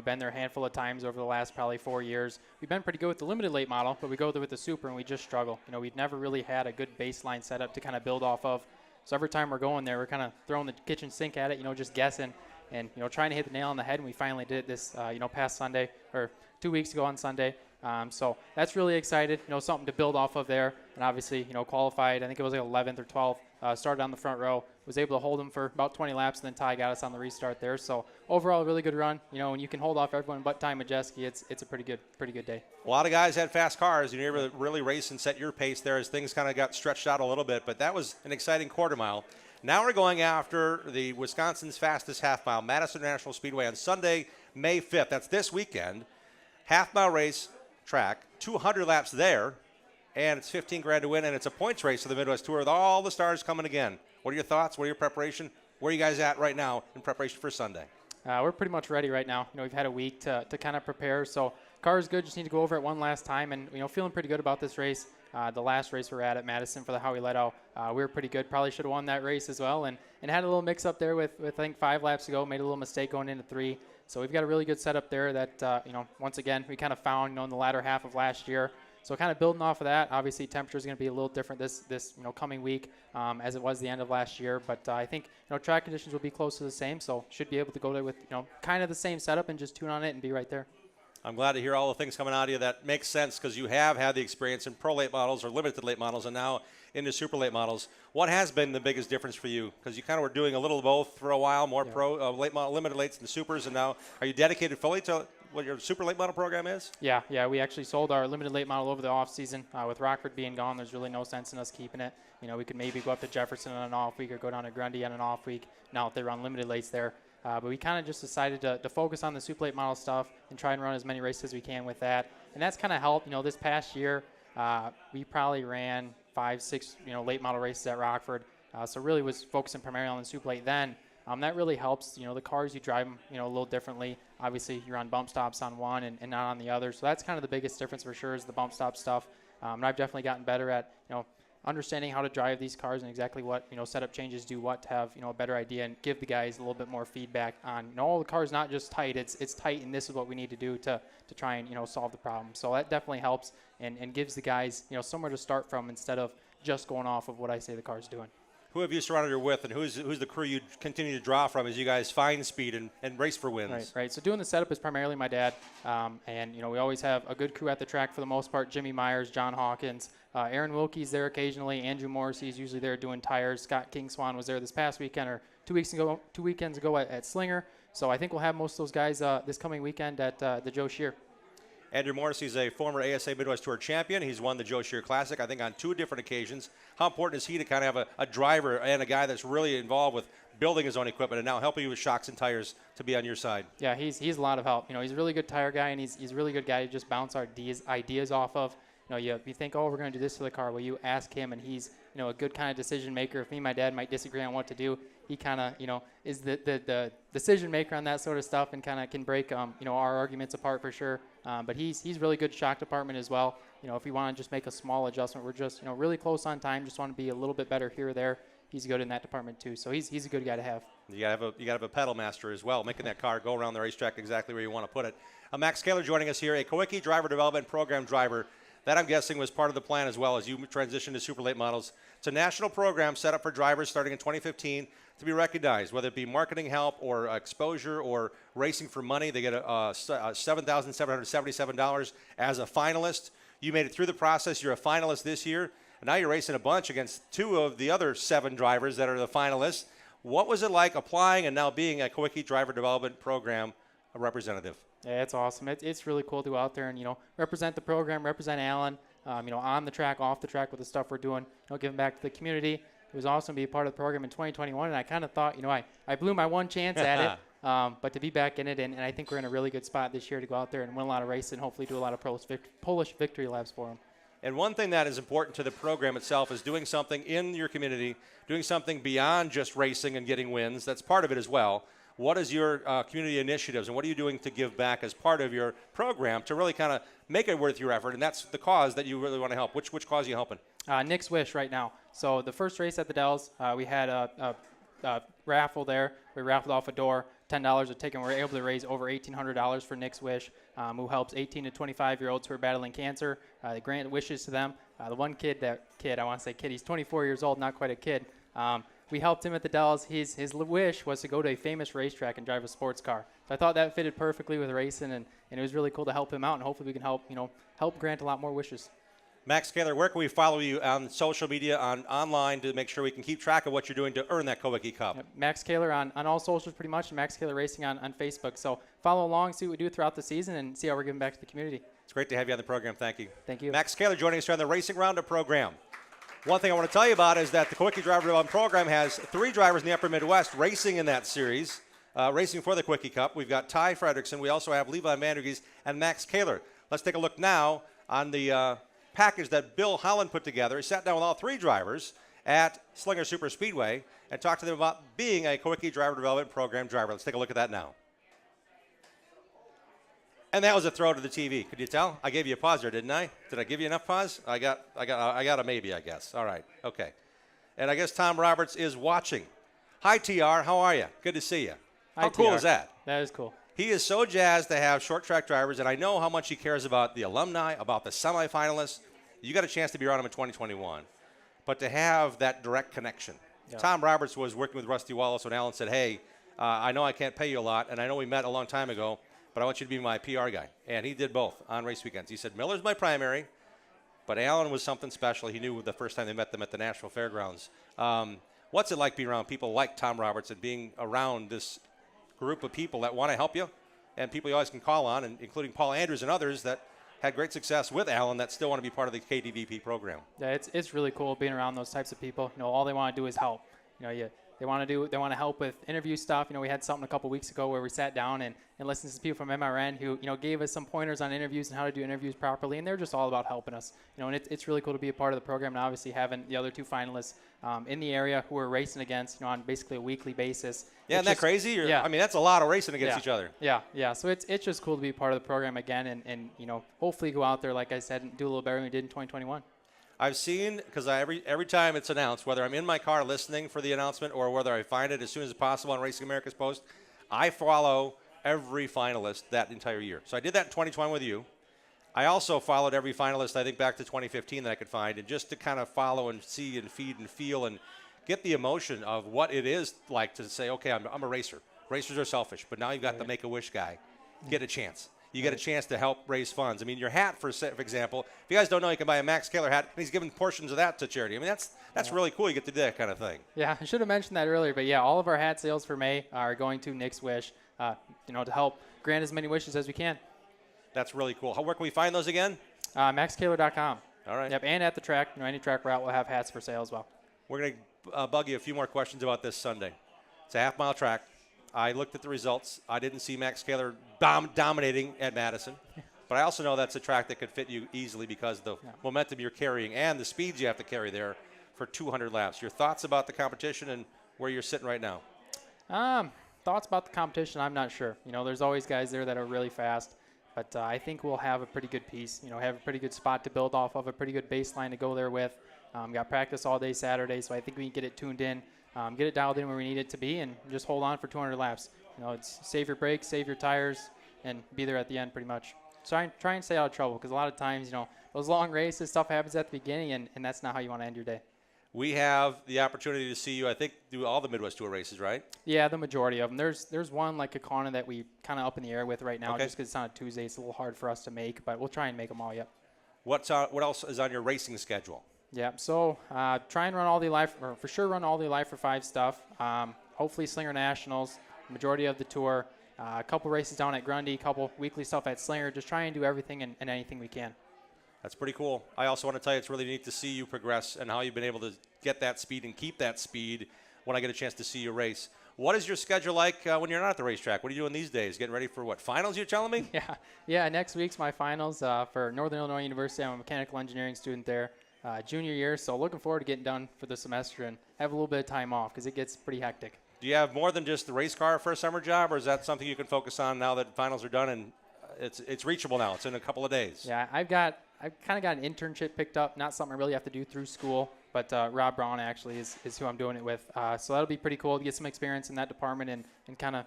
Been there a handful of times over the last probably 4 years. We've been pretty good with the limited late model, but we go there with the Super and we just struggle. We've never really had a good baseline setup to kind of build off of. So every time we're going there, we're kind of throwing the kitchen sink at it, just guessing and, trying to hit the nail on the head. And we finally did it this, past Sunday or 2 weeks ago on Sunday. So that's really excited, something to build off of there. And obviously, qualified, I think it was like 11th or 12th, started on the front row, was able to hold him for about 20 laps, and then Ty got us on the restart there. So overall, a really good run. When you can hold off everyone but Ty Majeski, it's a pretty good day. A lot of guys had fast cars, and you were able to really race and set your pace there as things kind of got stretched out a little bit. But that was an exciting quarter mile. Now we're going after the Wisconsin's fastest half mile, Madison International Speedway on Sunday, May 5th. That's this weekend. Half mile race track, 200 laps there, and it's $15,000 to win, and it's a points race for the Midwest Tour with all the stars coming again. What are your thoughts? What are your preparation? Where are you guys at right now in preparation for Sunday? We're pretty much ready right now. We've had a week to kind of prepare, so car is good. Just need to go over it one last time, and feeling pretty good about this race. The last race we were at Madison for the Howie Leto, we were pretty good. Probably should have won that race as well, and had a little mix up there with I think 5 laps ago. Made a little mistake going into 3. So we've got a really good setup there that, once again, we kind of found, in the latter half of last year. So kind of building off of that, obviously temperature is going to be a little different this coming week as it was the end of last year. But I think track conditions will be close to the same, so should be able to go there with kind of the same setup and just tune on it and be right there. I'm glad to hear all the things coming out of you that makes sense because you have had the experience in pro late models or limited late models and now into super late models. What has been the biggest difference for you? Because you kind of were doing a little of both for a while, more pro late model, limited lates and supers, and now are you dedicated fully to what your super late model program is? Yeah, we actually sold our limited late model over the off season. With Rockford being gone, there's really no sense in us keeping it. We could maybe go up to Jefferson on an off week or go down to Grundy on an off week. Now that they run limited lates there. But we kind of just decided to focus on the super late model stuff and try and run as many races as we can with that. And that's kind of helped. This past year, we probably ran 5-6 late model races at Rockford. So really was focusing primarily on the super late then. That really helps. The cars, you drive them a little differently. Obviously, you're on bump stops on one and not on the other. So that's kind of the biggest difference for sure is the bump stop stuff. And I've definitely gotten better at understanding how to drive these cars and exactly what setup changes do what to have a better idea and give the guys a little bit more feedback on all the cars not just tight, it's tight and this is what we need to do to try and solve the problem. So that definitely helps and gives the guys somewhere to start from instead of just going off of what I say the car's doing. Who have you surrounded her with, and who's the crew you continue to draw from as you guys find speed and race for wins? Right. So doing the setup is primarily my dad, and we always have a good crew at the track for the most part. Jimmy Myers, John Hawkins, Aaron Wilkie's there occasionally. Andrew Morrissey's usually there doing tires. Scott Kingswan was there this past weekend or 2 weekends ago at Slinger. So I think we'll have most of those guys this coming weekend at the Joe Shear. Andrew Morrissey's a former ASA Midwest Tour champion. He's won the Joe Shear Classic, I think, on 2 different occasions. How important is he to kind of have a driver and a guy that's really involved with building his own equipment and now helping you with shocks and tires to be on your side? Yeah, he's a lot of help. He's a really good tire guy, and he's a really good guy to just bounce our ideas off of. You think, we're going to do this to the car. Well, you ask him, and he's a good kind of decision maker. If me and my dad might disagree on what to do, he kind of is the decision maker on that sort of stuff and kind of can break our arguments apart for sure. But he's really good shock department as well. If we want to just make a small adjustment, we're just really close on time. Just want to be a little bit better here or there. He's good in that department too. So he's a good guy to have. You gotta have a pedal master as well, making that car go around the racetrack exactly where you want to put it. Max Kaler joining us here, a Kawicki Driver Development Program driver. That, I'm guessing, was part of the plan as well as you transitioned to super late models. It's a national program set up for drivers starting in 2015 to be recognized, whether it be marketing help or exposure or racing for money. They get $7,777 as a finalist. You made it through the process. You're a finalist this year. And now you're racing a bunch against 2 of the other 7 drivers that are the finalists. What was it like applying and now being a Kawicki Driver Development Program representative? Yeah, it's awesome. It's really cool to go out there and, represent the program, represent Alan, on the track, off the track with the stuff we're doing, giving back to the community. It was awesome to be a part of the program in 2021, and I kind of thought, I blew my one chance at it, but to be back in it, and I think we're in a really good spot this year to go out there and win a lot of races and hopefully do a lot of Polish victory laps for them. And one thing that is important to the program itself is doing something in your community, doing something beyond just racing and getting wins. That's part of it as well. What is your community initiatives, and what are you doing to give back as part of your program to really kind of make it worth your effort? And that's the cause that you really want to help. Which cause are you helping? Nick's Wish right now. So the first race at the Dells, we had a raffle there. We raffled off a door, $10 a ticket, and we were able to raise over $1,800 for Nick's Wish, who helps 18 to 25-year-olds who are battling cancer. They grant wishes to them. The one kid, he's 24 years old, not quite a kid. We helped him at the Dells. His wish was to go to a famous racetrack and drive a sports car. So I thought that fitted perfectly with racing, and it was really cool to help him out, and hopefully we can help grant a lot more wishes. Max Kaler, where can we follow you on social media, online to make sure we can keep track of what you're doing to earn that Kawicki Cup? Max Kaler on all socials pretty much, and Max Kaler Racing on Facebook. So follow along, see what we do throughout the season, and see how we're giving back to the community. It's great to have you on the program. Thank you. Thank you. Max Kaler joining us here on the Racing Roundup program. One thing I want to tell you about is that the Kawicki Driver Development Program has 3 drivers in the Upper Midwest racing in that series, racing for the Kawicki Cup. We've got Ty Fredrickson. We also have Levi Vandergees and Max Kaler. Let's take a look now on the package that Bill Holland put together. He sat down with all 3 drivers at Slinger Super Speedway and talked to them about being a Kawicki Driver Development Program driver. Let's take a look at that now. And that was a throw to the TV. Could you tell? I gave you a pause there, didn't I? Did I give you enough pause? I got a maybe, I guess. All right. Okay. And I guess Tom Roberts is watching. Hi, TR. How are you? Good to see you. How cool is that? That is cool. He is so jazzed to have short track drivers, and I know how much he cares about the alumni, about the semifinalists. You got a chance to be around him in 2021. But to have that direct connection. Yeah. Tom Roberts was working with Rusty Wallace when Alan said, hey, I know I can't pay you a lot, and I know we met a long time ago, but I want you to be my PR guy. And he did both on race weekends. He said, Miller's my primary, but Alan was something special. He knew the first time they met them at the National Fairgrounds. What's it like being around people like Tom Roberts and being around this group of people that want to help you and people you always can call on, and including Paul Andrews and others that had great success with Alan that still want to be part of the KDVP program? Yeah, it's really cool being around those types of people. All they want to do is help. They want to help with interview stuff. We had something a couple weeks ago where we sat down and listened to people from MRN who gave us some pointers on interviews and how to do interviews properly, and they're just all about helping us. And it's really cool to be a part of the program, and obviously having the other 2 finalists in the area who we're racing against on basically a weekly basis. Yeah, isn't that crazy? Yeah. I mean, that's a lot of racing against each other. Yeah. So it's just cool to be part of the program again, and hopefully go out there, like I said, and do a little better than we did in 2021. I've seen, because every time it's announced, whether I'm in my car listening for the announcement or whether I find it as soon as possible on Racing America's post, I follow every finalist that entire year. So I did that in 2020 with you. I also followed every finalist, I think, back to 2015 that I could find, and just to kind of follow and see and feed and feel and get the emotion of what it is like to say, okay, I'm a racer. Racers are selfish, but now you've got the Make-A-Wish guy. Get a chance. You get a chance to help raise funds. I mean, your hat, for example, if you guys don't know, you can buy a Max Kaler hat, and he's giving portions of that to charity. I mean, that's really cool. You get to do that kind of thing. Yeah, I should have mentioned that earlier, but yeah, all of our hat sales for May are going to Nick's Wish, to help grant as many wishes as we can. That's really cool. Where can we find those again? MaxKaler.com. All right. Yep, and at the track, any track route will have hats for sale as well. We're going to bug you a few more questions about this Sunday. It's a half-mile track. I looked at the results. I didn't see Max Kaler dominating at Madison, but I also know that's a track that could fit you easily because the momentum you're carrying and the speeds you have to carry there for 200 laps. Your thoughts about the competition and where you're sitting right now? Thoughts about the competition, I'm not sure. There's always guys there that are really fast, but I think we'll have a pretty good piece. Have a pretty good spot to build off of, a pretty good baseline to go there with. Got practice all day Saturday, so I think we can get it tuned in. Get it dialed in where we need it to be, and just hold on for 200 laps. It's save your brakes, save your tires, and be there at the end pretty much. Try and stay out of trouble, because a lot of times, those long races, stuff happens at the beginning, and that's not how you want to end your day. We have the opportunity to see you, I think, do all the Midwest Tour races, right? Yeah, the majority of them. There's one like Kakana that we kind of up in the air with right now, just because it's on a Tuesday. It's a little hard for us to make, but we'll try and make them all, yep. What else is on your racing schedule? Yeah, so try and run all the Life, or for sure run all the Life for 5 stuff. Hopefully Slinger Nationals, majority of the tour. A couple races down at Grundy, a couple weekly stuff at Slinger. Just try and do everything and anything we can. That's pretty cool. I also want to tell you it's really neat to see you progress and how you've been able to get that speed and keep that speed when I get a chance to see you race. What is your schedule like when you're not at the racetrack? What are you doing these days? Getting ready for what, finals you're telling me? Yeah. Next week's my finals for Northern Illinois University. I'm a mechanical engineering student there. Junior year, so looking forward to getting done for the semester and have a little bit of time off because it gets pretty hectic. Do you have more than just the race car for a summer job, or is that something you can focus on now that finals are done and it's reachable now? It's in a couple of days. Yeah, I've kind of got an internship picked up, not something I really have to do through school, but Rob Brown actually is who I'm doing it with. So that'll be pretty cool to get some experience in that department and kind of,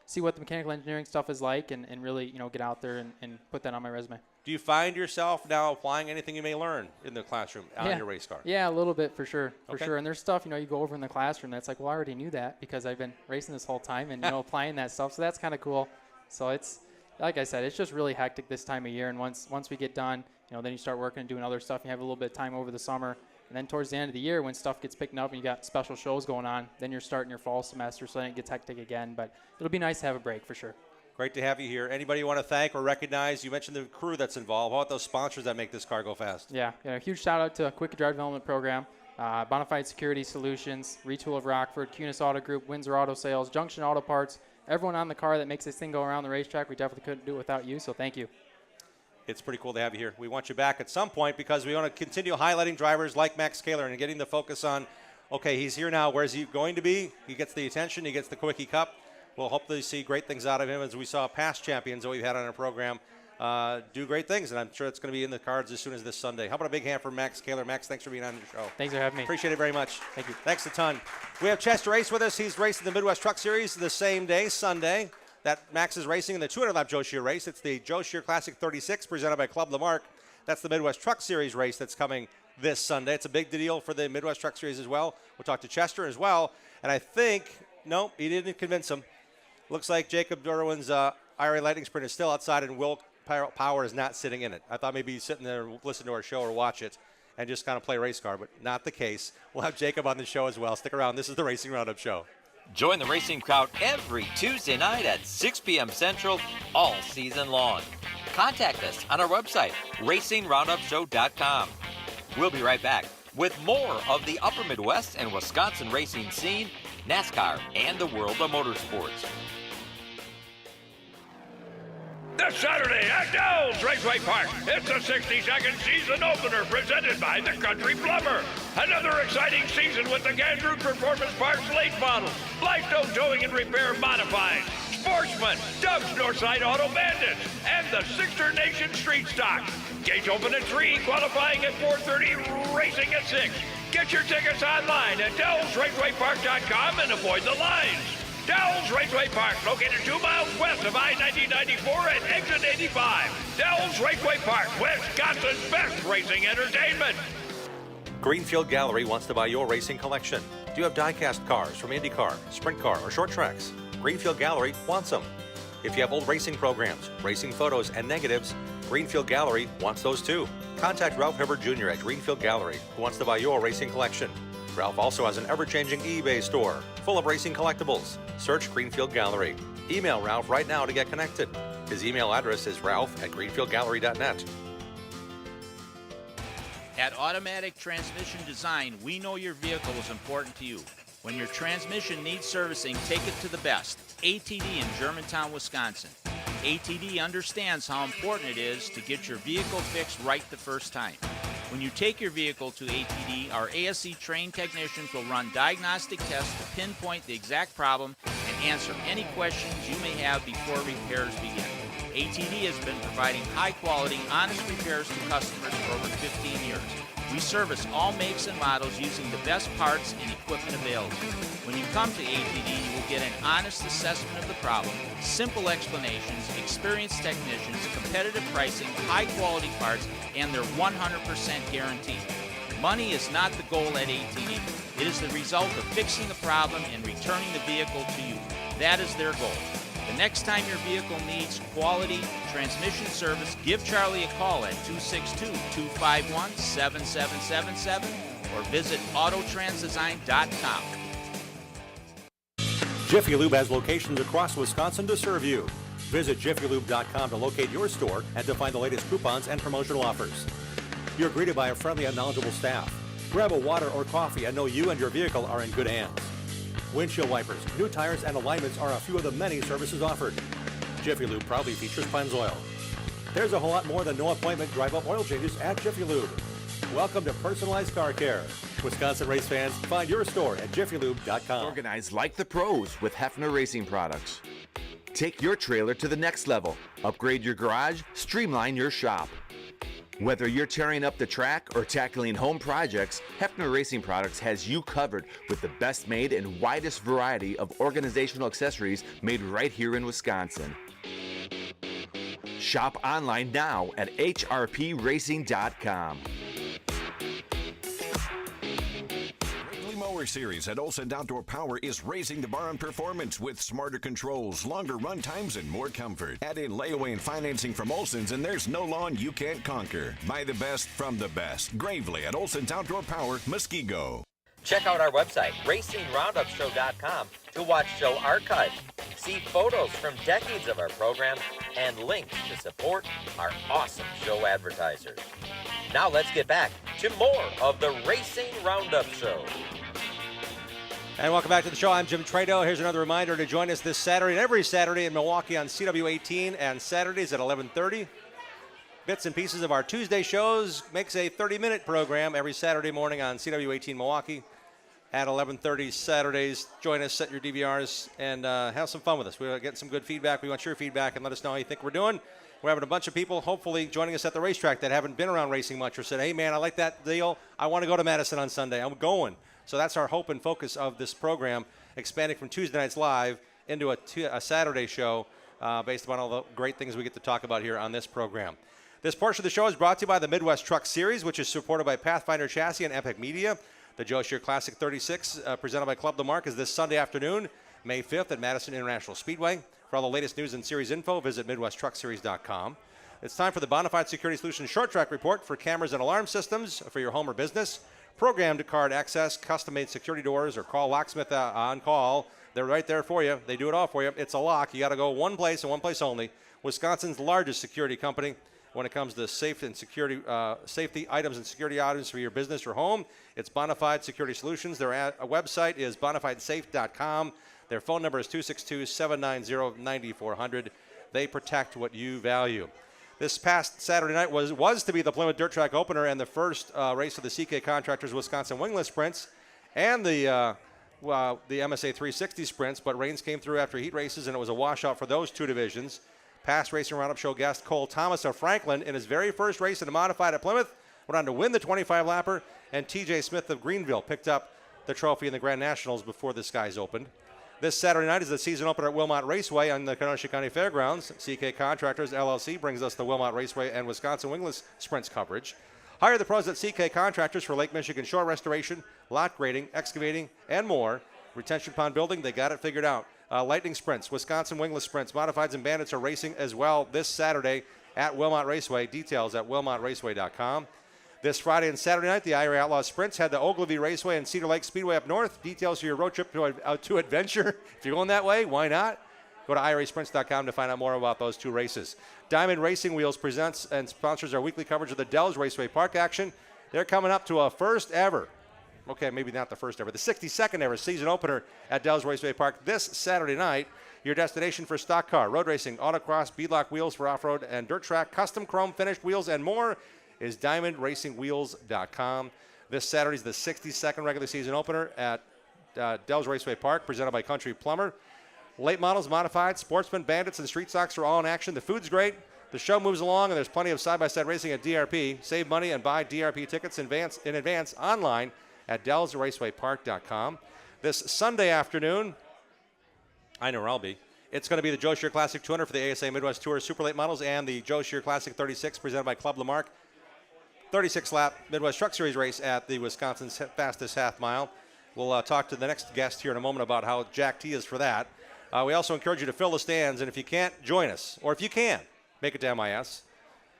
see what the mechanical engineering stuff is like and really, get out there and put that on my resume. Do you find yourself now applying anything you may learn in the classroom on your race car? Yeah, a little bit for sure. And there's stuff, you go over in the classroom that's like, well, I already knew that because I've been racing this whole time and, applying that stuff. So that's kind of cool. So it's, like I said, it's just really hectic this time of year. And once we get done, then you start working and doing other stuff. You have a little bit of time over the summer. And then towards the end of the year, when stuff gets picked up and you got special shows going on, then you're starting your fall semester, so then it gets hectic again. But it'll be nice to have a break for sure. Great to have you here. Anybody you want to thank or recognize? You mentioned the crew that's involved. How about those sponsors that make this car go fast? Yeah, huge shout out to Quick Drive Development Program, Bonafide Security Solutions, Retool of Rockford, Cunis Auto Group, Windsor Auto Sales, Junction Auto Parts, everyone on the car that makes this thing go around the racetrack. We definitely couldn't do it without you, so thank you. It's pretty cool to have you here. We want you back at some point because we want to continue highlighting drivers like Max Kaler and getting the focus on, okay, he's here now. Where's he going to be? He gets the attention. He gets the Quickie Cup. We'll hopefully see great things out of him as we saw past champions that we've had on our program do great things, and I'm sure it's going to be in the cards as soon as this Sunday. How about a big hand for Max Kaler? Max, thanks for being on the show. Thanks for having me. Appreciate it very much. Thank you. Thanks a ton. We have Chester Race with us. He's racing the Midwest Truck Series the same day, Sunday. that Max is racing in the 200-lap Joe Shear race. It's the Joe Shear Classic 36 presented by Club Lamarck. That's the Midwest Truck Series race that's coming this Sunday. It's a big deal for the Midwest Truck Series as well. We'll talk to Chester as well. And I think, no, he didn't convince him. Looks like Jacob Derwin's IRA Lightning Sprint is still outside and Will Power is not sitting in it. I thought maybe he's sitting there and listen to our show or watch it and just kind of play race car, but not the case. We'll have Jacob on the show as well. Stick around. This is the Racing Roundup Show. Join the racing crowd every Tuesday night at 6 p.m. Central all season long. Contact us on our website, racingroundupshow.com. We'll be right back with more of the Upper Midwest and Wisconsin racing scene, NASCAR, and the world of motorsports. This Saturday at Dell's Raceway Park, it's a 60-second season opener presented by the Country Plumber. Another exciting season with the Gandrew Performance Parts late models, Lifestone Towing and Repair Modified, Sportsman, Doug's Northside Auto Bandits, and the Sixter Nation Street Stock. Gates open at 3, qualifying at 4:30, racing at 6. Get your tickets online at DellsRacewayPark.com and avoid the lines. Dell's Raceway Park, located 2 miles west of I-1994 at exit 85. Dell's Raceway Park, Wisconsin's best racing entertainment. Greenfield Gallery wants to buy your racing collection. Do you have die-cast cars from IndyCar, Sprint Car, or short tracks? Greenfield Gallery wants them. If you have old racing programs, racing photos, and negatives, Greenfield Gallery wants those too. Contact Ralph Hibbert Jr. at Greenfield Gallery, who wants to buy your racing collection. Ralph also has an ever-changing eBay store full of racing collectibles. Search Greenfield Gallery. Email Ralph right now to get connected. His email address is ralph@greenfieldgallery.net. At Automatic Transmission Design, we know your vehicle is important to you. When your transmission needs servicing, take it to the best. ATD in Germantown, Wisconsin. ATD understands how important it is to get your vehicle fixed right the first time. When you take your vehicle to ATD, our ASE-trained technicians will run diagnostic tests to pinpoint the exact problem and answer any questions you may have before repairs begin. ATD has been providing high-quality, honest repairs to customers for over 15 years. We service all makes and models using the best parts and equipment available. When you come to ATD, you will get an honest assessment of the problem, simple explanations, experienced technicians, competitive pricing, high-quality parts, and their 100% guarantee. Money is not the goal at ATD. It is the result of fixing the problem and returning the vehicle to you. That is their goal. The next time your vehicle needs quality transmission service, give Charlie a call at 262-251-7777 or visit autotransdesign.com. Jiffy Lube has locations across Wisconsin to serve you. Visit jiffylube.com to locate your store and to find the latest coupons and promotional offers. You're greeted by a friendly and knowledgeable staff. Grab a water or coffee and know you and your vehicle are in good hands. Windshield wipers, new tires, and alignments are a few of the many services offered. Jiffy Lube proudly features Pennzoil. There's a whole lot more than no appointment drive-up oil changes at Jiffy Lube. Welcome to personalized car care. Wisconsin race fans, find your store at jiffylube.com. Organize like the pros with Hefner Racing Products. Take your trailer to the next level. Upgrade your garage, streamline your shop. Whether you're tearing up the track or tackling home projects, Hefner Racing Products has you covered with the best made and widest variety of organizational accessories made right here in Wisconsin. Shop online now at hrpracing.com. Mower Series at Olson Outdoor Power is raising the bar on performance with smarter controls, longer run times, and more comfort. Add in layaway and financing from Olson's, and there's no lawn you can't conquer. Buy the best from the best. Gravely at Olson's Outdoor Power, Muskego. Check out our website, racingroundupshow.com, to watch show archives, see photos from decades of our program, and links to support our awesome show advertisers. Now let's get back to more of the Racing Roundup Show. And welcome back to the show. I'm Jim Trado. Here's another reminder to join us this Saturday and every Saturday in Milwaukee on CW18 and Saturdays at 11:30. Bits and pieces of our Tuesday shows makes a 30-minute program every Saturday morning on CW18 Milwaukee at 11:30 Saturdays. Join us, set your DVRs, and have some fun with us. We're getting some good feedback. We want your feedback, and let us know how you think we're doing. We're having a bunch of people, hopefully, joining us at the racetrack that haven't been around racing much or said, hey, man, I like that deal. I want to go to Madison on Sunday. I'm going. So that's our hope and focus of this program, expanding from Tuesday nights live into a Saturday show based upon all the great things we get to talk about here on this program. This portion of the show is brought to you by the Midwest Truck Series, which is supported by Pathfinder Chassis and Epic Media. The Joe Shear Classic 36, presented by Club Lamarck, is this Sunday afternoon, May 5th at Madison International Speedway. For all the latest news and series info, visit MidwestTruckSeries.com. It's time for the Bonafide Security Solutions Short Track Report for cameras and alarm systems for your home or business. Programmed card access, custom-made security doors, or call Locksmith on call. They're right there for you. They do it all for you. It's a lock. You got to go one place and one place only. Wisconsin's largest security company when it comes to safety items and security items for your business or home. It's Bonafide Security Solutions. Their website is bonafidesafe.com. Their phone number is 262-790-9400. They protect what you value. This past Saturday night was to be the Plymouth Dirt Track opener and the first race of the CK Contractors Wisconsin Wingless Sprints and the MSA 360 Sprints, but rains came through after heat races, and it was a washout for those two divisions. Past Racing Roundup Show guest Cole Thomas of Franklin, in his very first race in the modified at Plymouth, went on to win the 25-lapper, and TJ Smith of Greenville picked up the trophy in the Grand Nationals before the skies opened. This Saturday night is the season opener at Wilmot Raceway on the Kenosha County Fairgrounds. CK Contractors LLC brings us the Wilmot Raceway and Wisconsin Wingless Sprints coverage. Hire the pros at CK Contractors for Lake Michigan shore restoration, lot grading, excavating, and more. Retention pond building, they got it figured out. Lightning Sprints, Wisconsin Wingless Sprints, Modifieds and Bandits are racing as well this Saturday at Wilmot Raceway. Details at wilmotraceway.com. This Friday and Saturday night, the IRA Outlaw Sprints head to Ogilvy Raceway and Cedar Lake Speedway up north. Details for your road trip to adventure. If you're going that way, why not? Go to irasprints.com to find out more about those two races. Diamond Racing Wheels presents and sponsors our weekly coverage of the Dells Raceway Park action. They're coming up to a first ever, okay, maybe not the first ever, the 62nd ever season opener at Dells Raceway Park this Saturday night. Your destination for stock car, road racing, autocross, beadlock wheels for off-road and dirt track, custom chrome finished wheels, and more is DiamondRacingWheels.com. This Saturday is the 62nd regular season opener at Dells Raceway Park, presented by Country Plumber. Late models, modified, sportsmen, bandits, and street stocks are all in action. The food's great. The show moves along, and there's plenty of side-by-side racing at DRP. Save money and buy DRP tickets in advance online at DellsRacewayPark.com. This Sunday afternoon, I know where I'll be. It's going to be the Joe Shear Classic 200 for the ASA Midwest Tour Super Late Models and the Joe Shear Classic 36 presented by Club Lamarck. 36-lap Midwest Truck Series race at the Wisconsin's fastest half mile. We'll talk to the next guest here in a moment about how jacked he is for that. We also encourage you to fill the stands, and if you can't, join us. Or if you can, make it to MIS.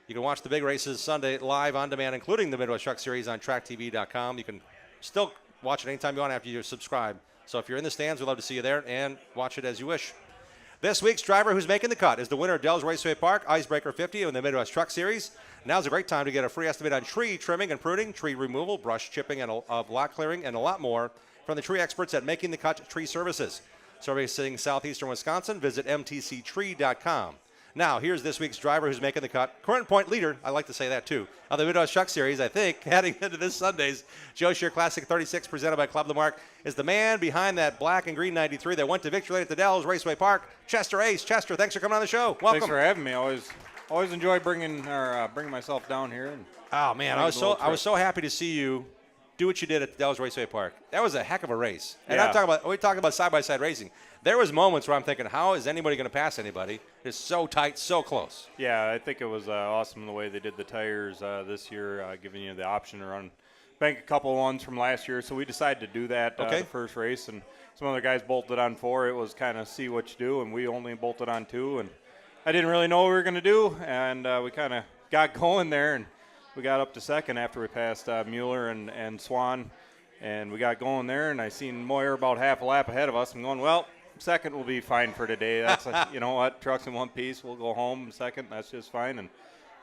You can watch the big races Sunday live on demand, including the Midwest Truck Series on tracktv.com. You can still watch it anytime you want after you subscribe. So if you're in the stands, we'd love to see you there and watch it as you wish. This week's driver who's making the cut is the winner of Dells Raceway Park, Icebreaker 50 in the Midwest Truck Series. Now's a great time to get a free estimate on tree trimming and pruning, tree removal, brush chipping, and lot clearing, and a lot more from the tree experts at Making the Cut Tree Services. Servicing southeastern Wisconsin, visit mtctree.com. Now, here's this week's driver who's making the cut. Current point leader, I like to say that too, of the Midwest Truck Series, I think, heading into this Sunday's Joe Shear Classic 36 presented by Club Lamarck, is the man behind that black and green 93 that went to victory lane at the Dells Raceway Park, Chester Ace. Chester, thanks for coming on the show. Welcome. Thanks for having me. Always enjoy bringing myself down here. And oh man, I was so happy to see you do what you did at the Dells Raceway Park. That was a heck of a race. And yeah. we talk about side-by-side racing. There was moments where I'm thinking, how is anybody going to pass anybody? It's so tight, so close. Yeah, I think it was awesome the way they did the tires this year, giving you the option to bank a couple of ones from last year. So we decided to do that the first race, and some other guys bolted on 4. It was kind of see what you do, and we only bolted on 2. And I didn't really know what we were going to do, and we kind of got going there, and we got up to second after we passed Mueller and Swan, and we got going there, and I seen Moyer about half a lap ahead of us. I'm going, well, second will be fine for today. That's you know what, trucks in one piece. We'll go home second. That's just fine. And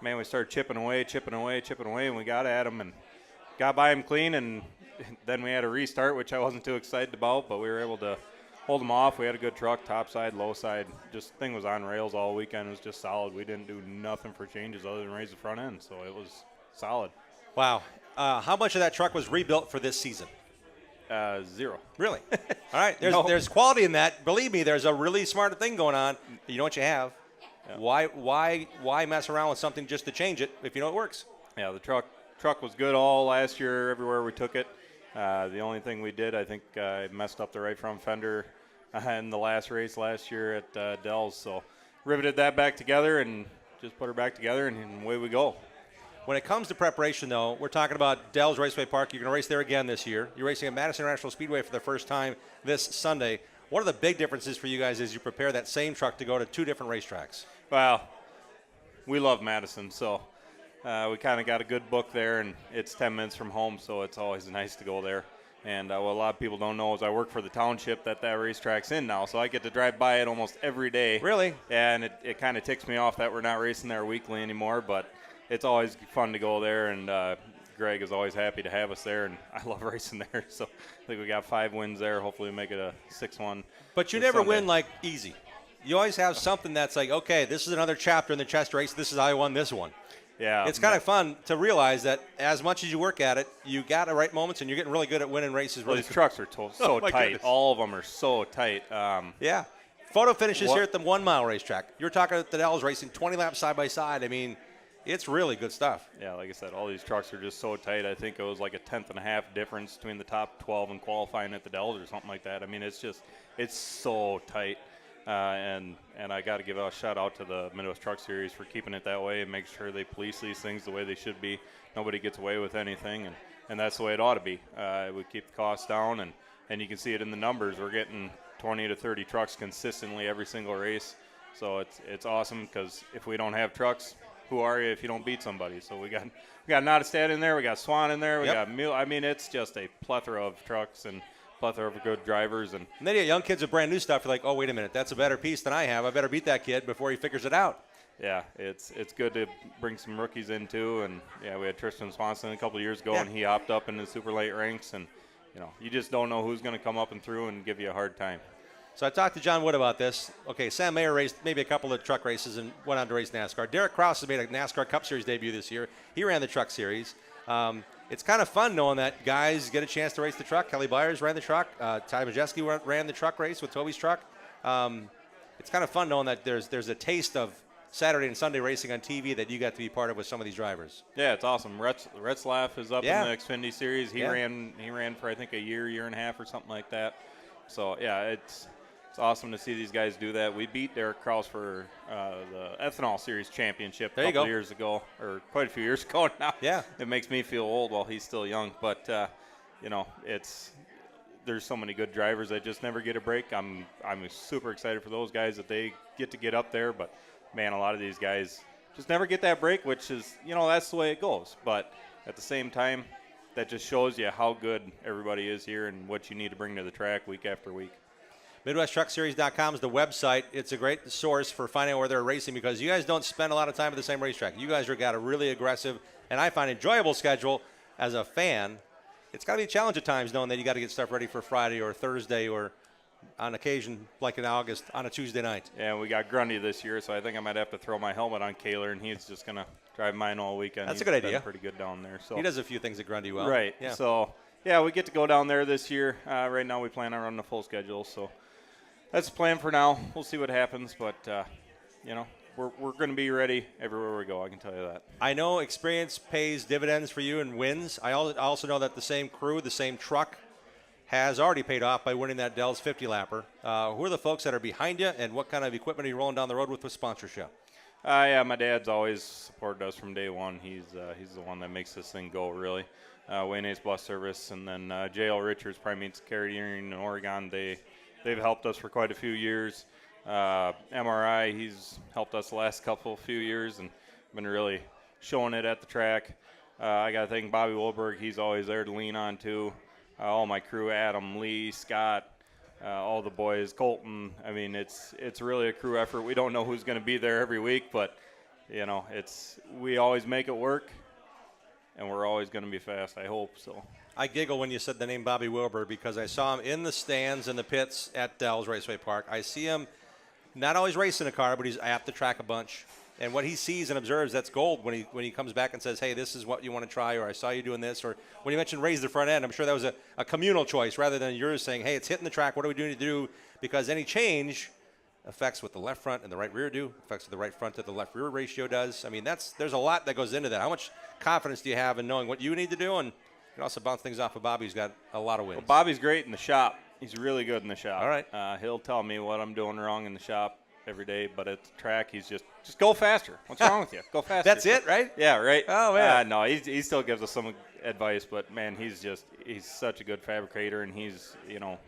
man, we started chipping away, and we got at him and got by him clean. And then we had a restart, which I wasn't too excited about, but we were able to hold him off. We had a good truck, top side, low side. Just thing was on rails all weekend. It was just solid. We didn't do nothing for changes other than raise the front end, so it was solid. Wow. How much of that truck was rebuilt for this season? 0. Really? All right. There's quality in that. Believe me, there's a really smart thing going on. You know what you have. Yeah. Why mess around with something just to change it if you know it works? Yeah, the truck was good all last year everywhere we took it. The only thing we did, I think, messed up the right front fender in the last race last year at Dells. So riveted that back together and just put her back together, and away we go. When it comes to preparation, though, we're talking about Dells Raceway Park. You're going to race there again this year. You're racing at Madison International Speedway for the first time this Sunday. What are the big differences for you guys as you prepare that same truck to go to 2 different racetracks? Well, we love Madison, so we kind of got a good book there, and it's 10 minutes from home, so it's always nice to go there. And what a lot of people don't know is I work for the township that racetrack's in now, so I get to drive by it almost every day. Really? And it kind of ticks me off that we're not racing there weekly anymore, but it's always fun to go there, and Greg is always happy to have us there, and I love racing there. So I think we got 5 wins there. Hopefully we make it a 6-1. But you never win, like, easy. You always have something that's like, okay, this is another chapter in the chest race. This is how I won this one. Yeah. It's kind of fun to realize that as much as you work at it, you got the right moments, and you're getting really good at winning races. Well, these trucks are so tight. Goodness. All of them are so tight. Yeah. Photo finishes here at the 1 mile racetrack. You're talking at the Dells racing 20 laps side by side. I mean, it's really good stuff. Yeah, like I said, all these trucks are just so tight. I think it was like a 1/10.5 difference between the top 12 and qualifying at the Dells or something like that. I mean, it's so tight. And I got to give a shout out to the Midwest Truck Series for keeping it that way and make sure they police these things the way they should be. Nobody gets away with anything, and that's the way it ought to be. We keep the costs down, and you can see it in the numbers. We're getting 20 to 30 trucks consistently every single race. So it's awesome, because if we don't have trucks, who are you if you don't beat somebody? So we got Nottestad in there, we got Swan in there, we got Mule. I mean, it's just a plethora of trucks and plethora of good drivers. And then you get young kids with brand new stuff. You're like, oh, wait a minute, that's a better piece than I have. I better beat that kid before he figures it out. Yeah, it's good to bring some rookies in too. And yeah, we had Tristan Swanson a couple of years ago, and he hopped up in the super late ranks. And you just don't know who's going to come up and through and give you a hard time. So I talked to John Wood about this. Okay, Sam Mayer raced maybe a couple of truck races and went on to race NASCAR. Derek Krause has made a NASCAR Cup Series debut this year. He ran the Truck Series. It's kind of fun knowing that guys get a chance to race the truck. Kelly Byers ran the truck. Ty Majeski ran the truck race with Toby's truck. It's kind of fun knowing that there's a taste of Saturday and Sunday racing on TV that you got to be part of with some of these drivers. Yeah, it's awesome. Retzlaff is up in the Xfinity Series. He ran for I think a year and a half or something like that. So yeah, it's awesome to see these guys do that. We beat Derek Krause for the Ethanol Series Championship a couple years ago, or quite a few years ago now. Yeah. It makes me feel old while he's still young. But, there's so many good drivers that just never get a break. I'm super excited for those guys that they get up there. But, man, a lot of these guys just never get that break, which is, that's the way it goes. But at the same time, that just shows you how good everybody is here and what you need to bring to the track week after week. MidwestTruckSeries.com is the website. It's a great source for finding out where they're racing, because you guys don't spend a lot of time at the same racetrack. You guys have got a really aggressive and I find enjoyable schedule. As a fan, it's got to be a challenge at times knowing that you got to get stuff ready for Friday or Thursday or on occasion, like in August, on a Tuesday night. Yeah, we got Grundy this year, so I think I might have to throw my helmet on Kaler, and he's just going to drive mine all weekend. That's a good idea. Been pretty good down there. So he does a few things at Grundy well. Right. Yeah. So, yeah, we get to go down there this year. Right now we plan on running a full schedule, so that's the plan for now. We'll see what happens, but, we're going to be ready everywhere we go, I can tell you that. I know experience pays dividends for you and wins. I also know that the same crew, the same truck, has already paid off by winning that Dells 50-lapper. Who are the folks that are behind you, and what kind of equipment are you rolling down the road with sponsorship? Yeah, my dad's always supported us from day one. He's the one that makes this thing go, really. Wayne Ace Bus Service, and then J.L. Richards, Prime Meats Carrying in Oregon. They've helped us for quite a few years. MRI, he's helped us the last few years and been really showing it at the track. I got to thank Bobby Wilberg. He's always there to lean on, too. All my crew, Adam, Lee, Scott, all the boys, Colton. I mean, it's really a crew effort. We don't know who's going to be there every week, but, we always make it work, and we're always going to be fast, I hope so. I giggle when you said the name Bobby Wilbur, because I saw him in the stands in the pits at Dells Raceway Park. I see him not always racing a car, but he's at the track a bunch. And what he sees and observes, that's gold when he comes back and says, hey, this is what you want to try, or I saw you doing this. Or when you mentioned raise the front end, I'm sure that was a communal choice rather than yours saying, hey, it's hitting the track. What do we need to do? Because any change affects what the left front and the right rear do, affects what the right front to the left rear ratio does. I mean, there's a lot that goes into that. How much confidence do you have in knowing what you need to do? And you can also bounce things off of Bobby, who's got a lot of wins. Well, Bobby's great in the shop. He's really good in the shop. All right. He'll tell me what I'm doing wrong in the shop every day, but at the track, he's just go faster. What's wrong with you? Go faster. That's it, right? Yeah, right. Oh, man. No, he still gives us some advice, but, man, he's such a good fabricator, and he's,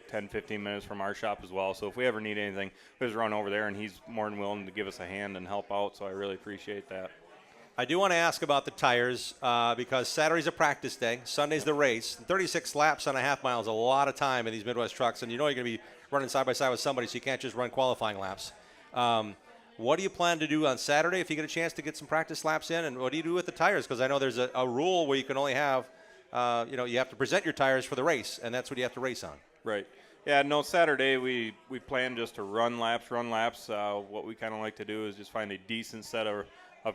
10, 15 minutes from our shop as well. So if we ever need anything, we just run over there, and he's more than willing to give us a hand and help out, so I really appreciate that. I do want to ask about the tires because Saturday's a practice day, Sunday's the race. 36 laps on a half mile is a lot of time in these Midwest trucks, and you're going to be running side by side with somebody, so you can't just run qualifying laps. What do you plan to do on Saturday if you get a chance to get some practice laps in, and what do you do with the tires? Because I know there's a rule where you can only have, you have to present your tires for the race, and that's what you have to race on. Right. Yeah, no, Saturday we plan just to run laps. What we kind of like to do is just find a decent set of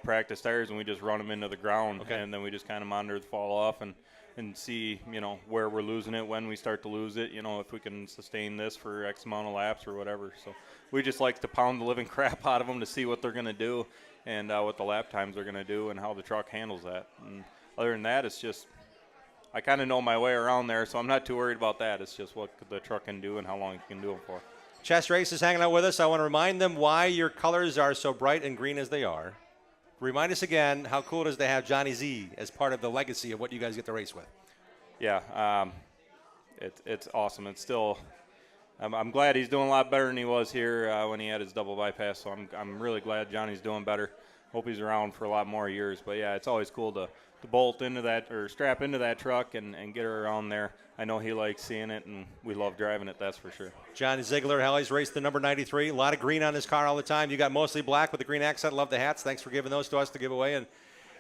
practice tires, and we just run them into the ground, and then we just kind of monitor the fall off and see, where we're losing it, when we start to lose it, if we can sustain this for X amount of laps or whatever. So we just like to pound the living crap out of them to see what they're going to do and what the lap times are going to do and how the truck handles that. And other than that, it's just I kind of know my way around there, so I'm not too worried about that. It's just what the truck can do and how long it can do them for. Chess Race is hanging out with us. I want to remind them why your colors are so bright and green as they are. Remind us again how cool it is to have Johnny Z as part of the legacy of what you guys get to race with. Yeah, it's awesome. It's still, I'm glad he's doing a lot better than he was here when he had his double bypass. So I'm really glad Johnny's doing better. Hope he's around for a lot more years. But yeah, it's always cool to bolt into that or strap into that truck and get her around there. I know he likes seeing it, and we love driving it, that's for sure. Johnny Ziegler, Helly's raced the number 93. A lot of green on his car all the time. You got mostly black with the green accent. Love the hats. Thanks for giving those to us to give away. And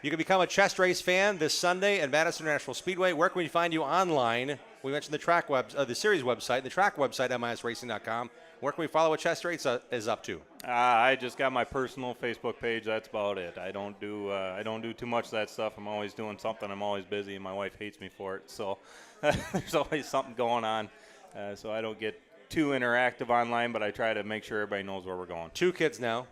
you can become a Chest Race fan this Sunday at Madison International Speedway. Where can we find you online? We mentioned the series website, the track website, misracing.com. Where can we follow what Chest Race is up to? I just got my personal Facebook page. That's about it. I don't do too much of that stuff. I'm always doing something. I'm always busy, and my wife hates me for it. So there's always something going on. So I don't get too interactive online, but I try to make sure everybody knows where we're going. 2 kids now.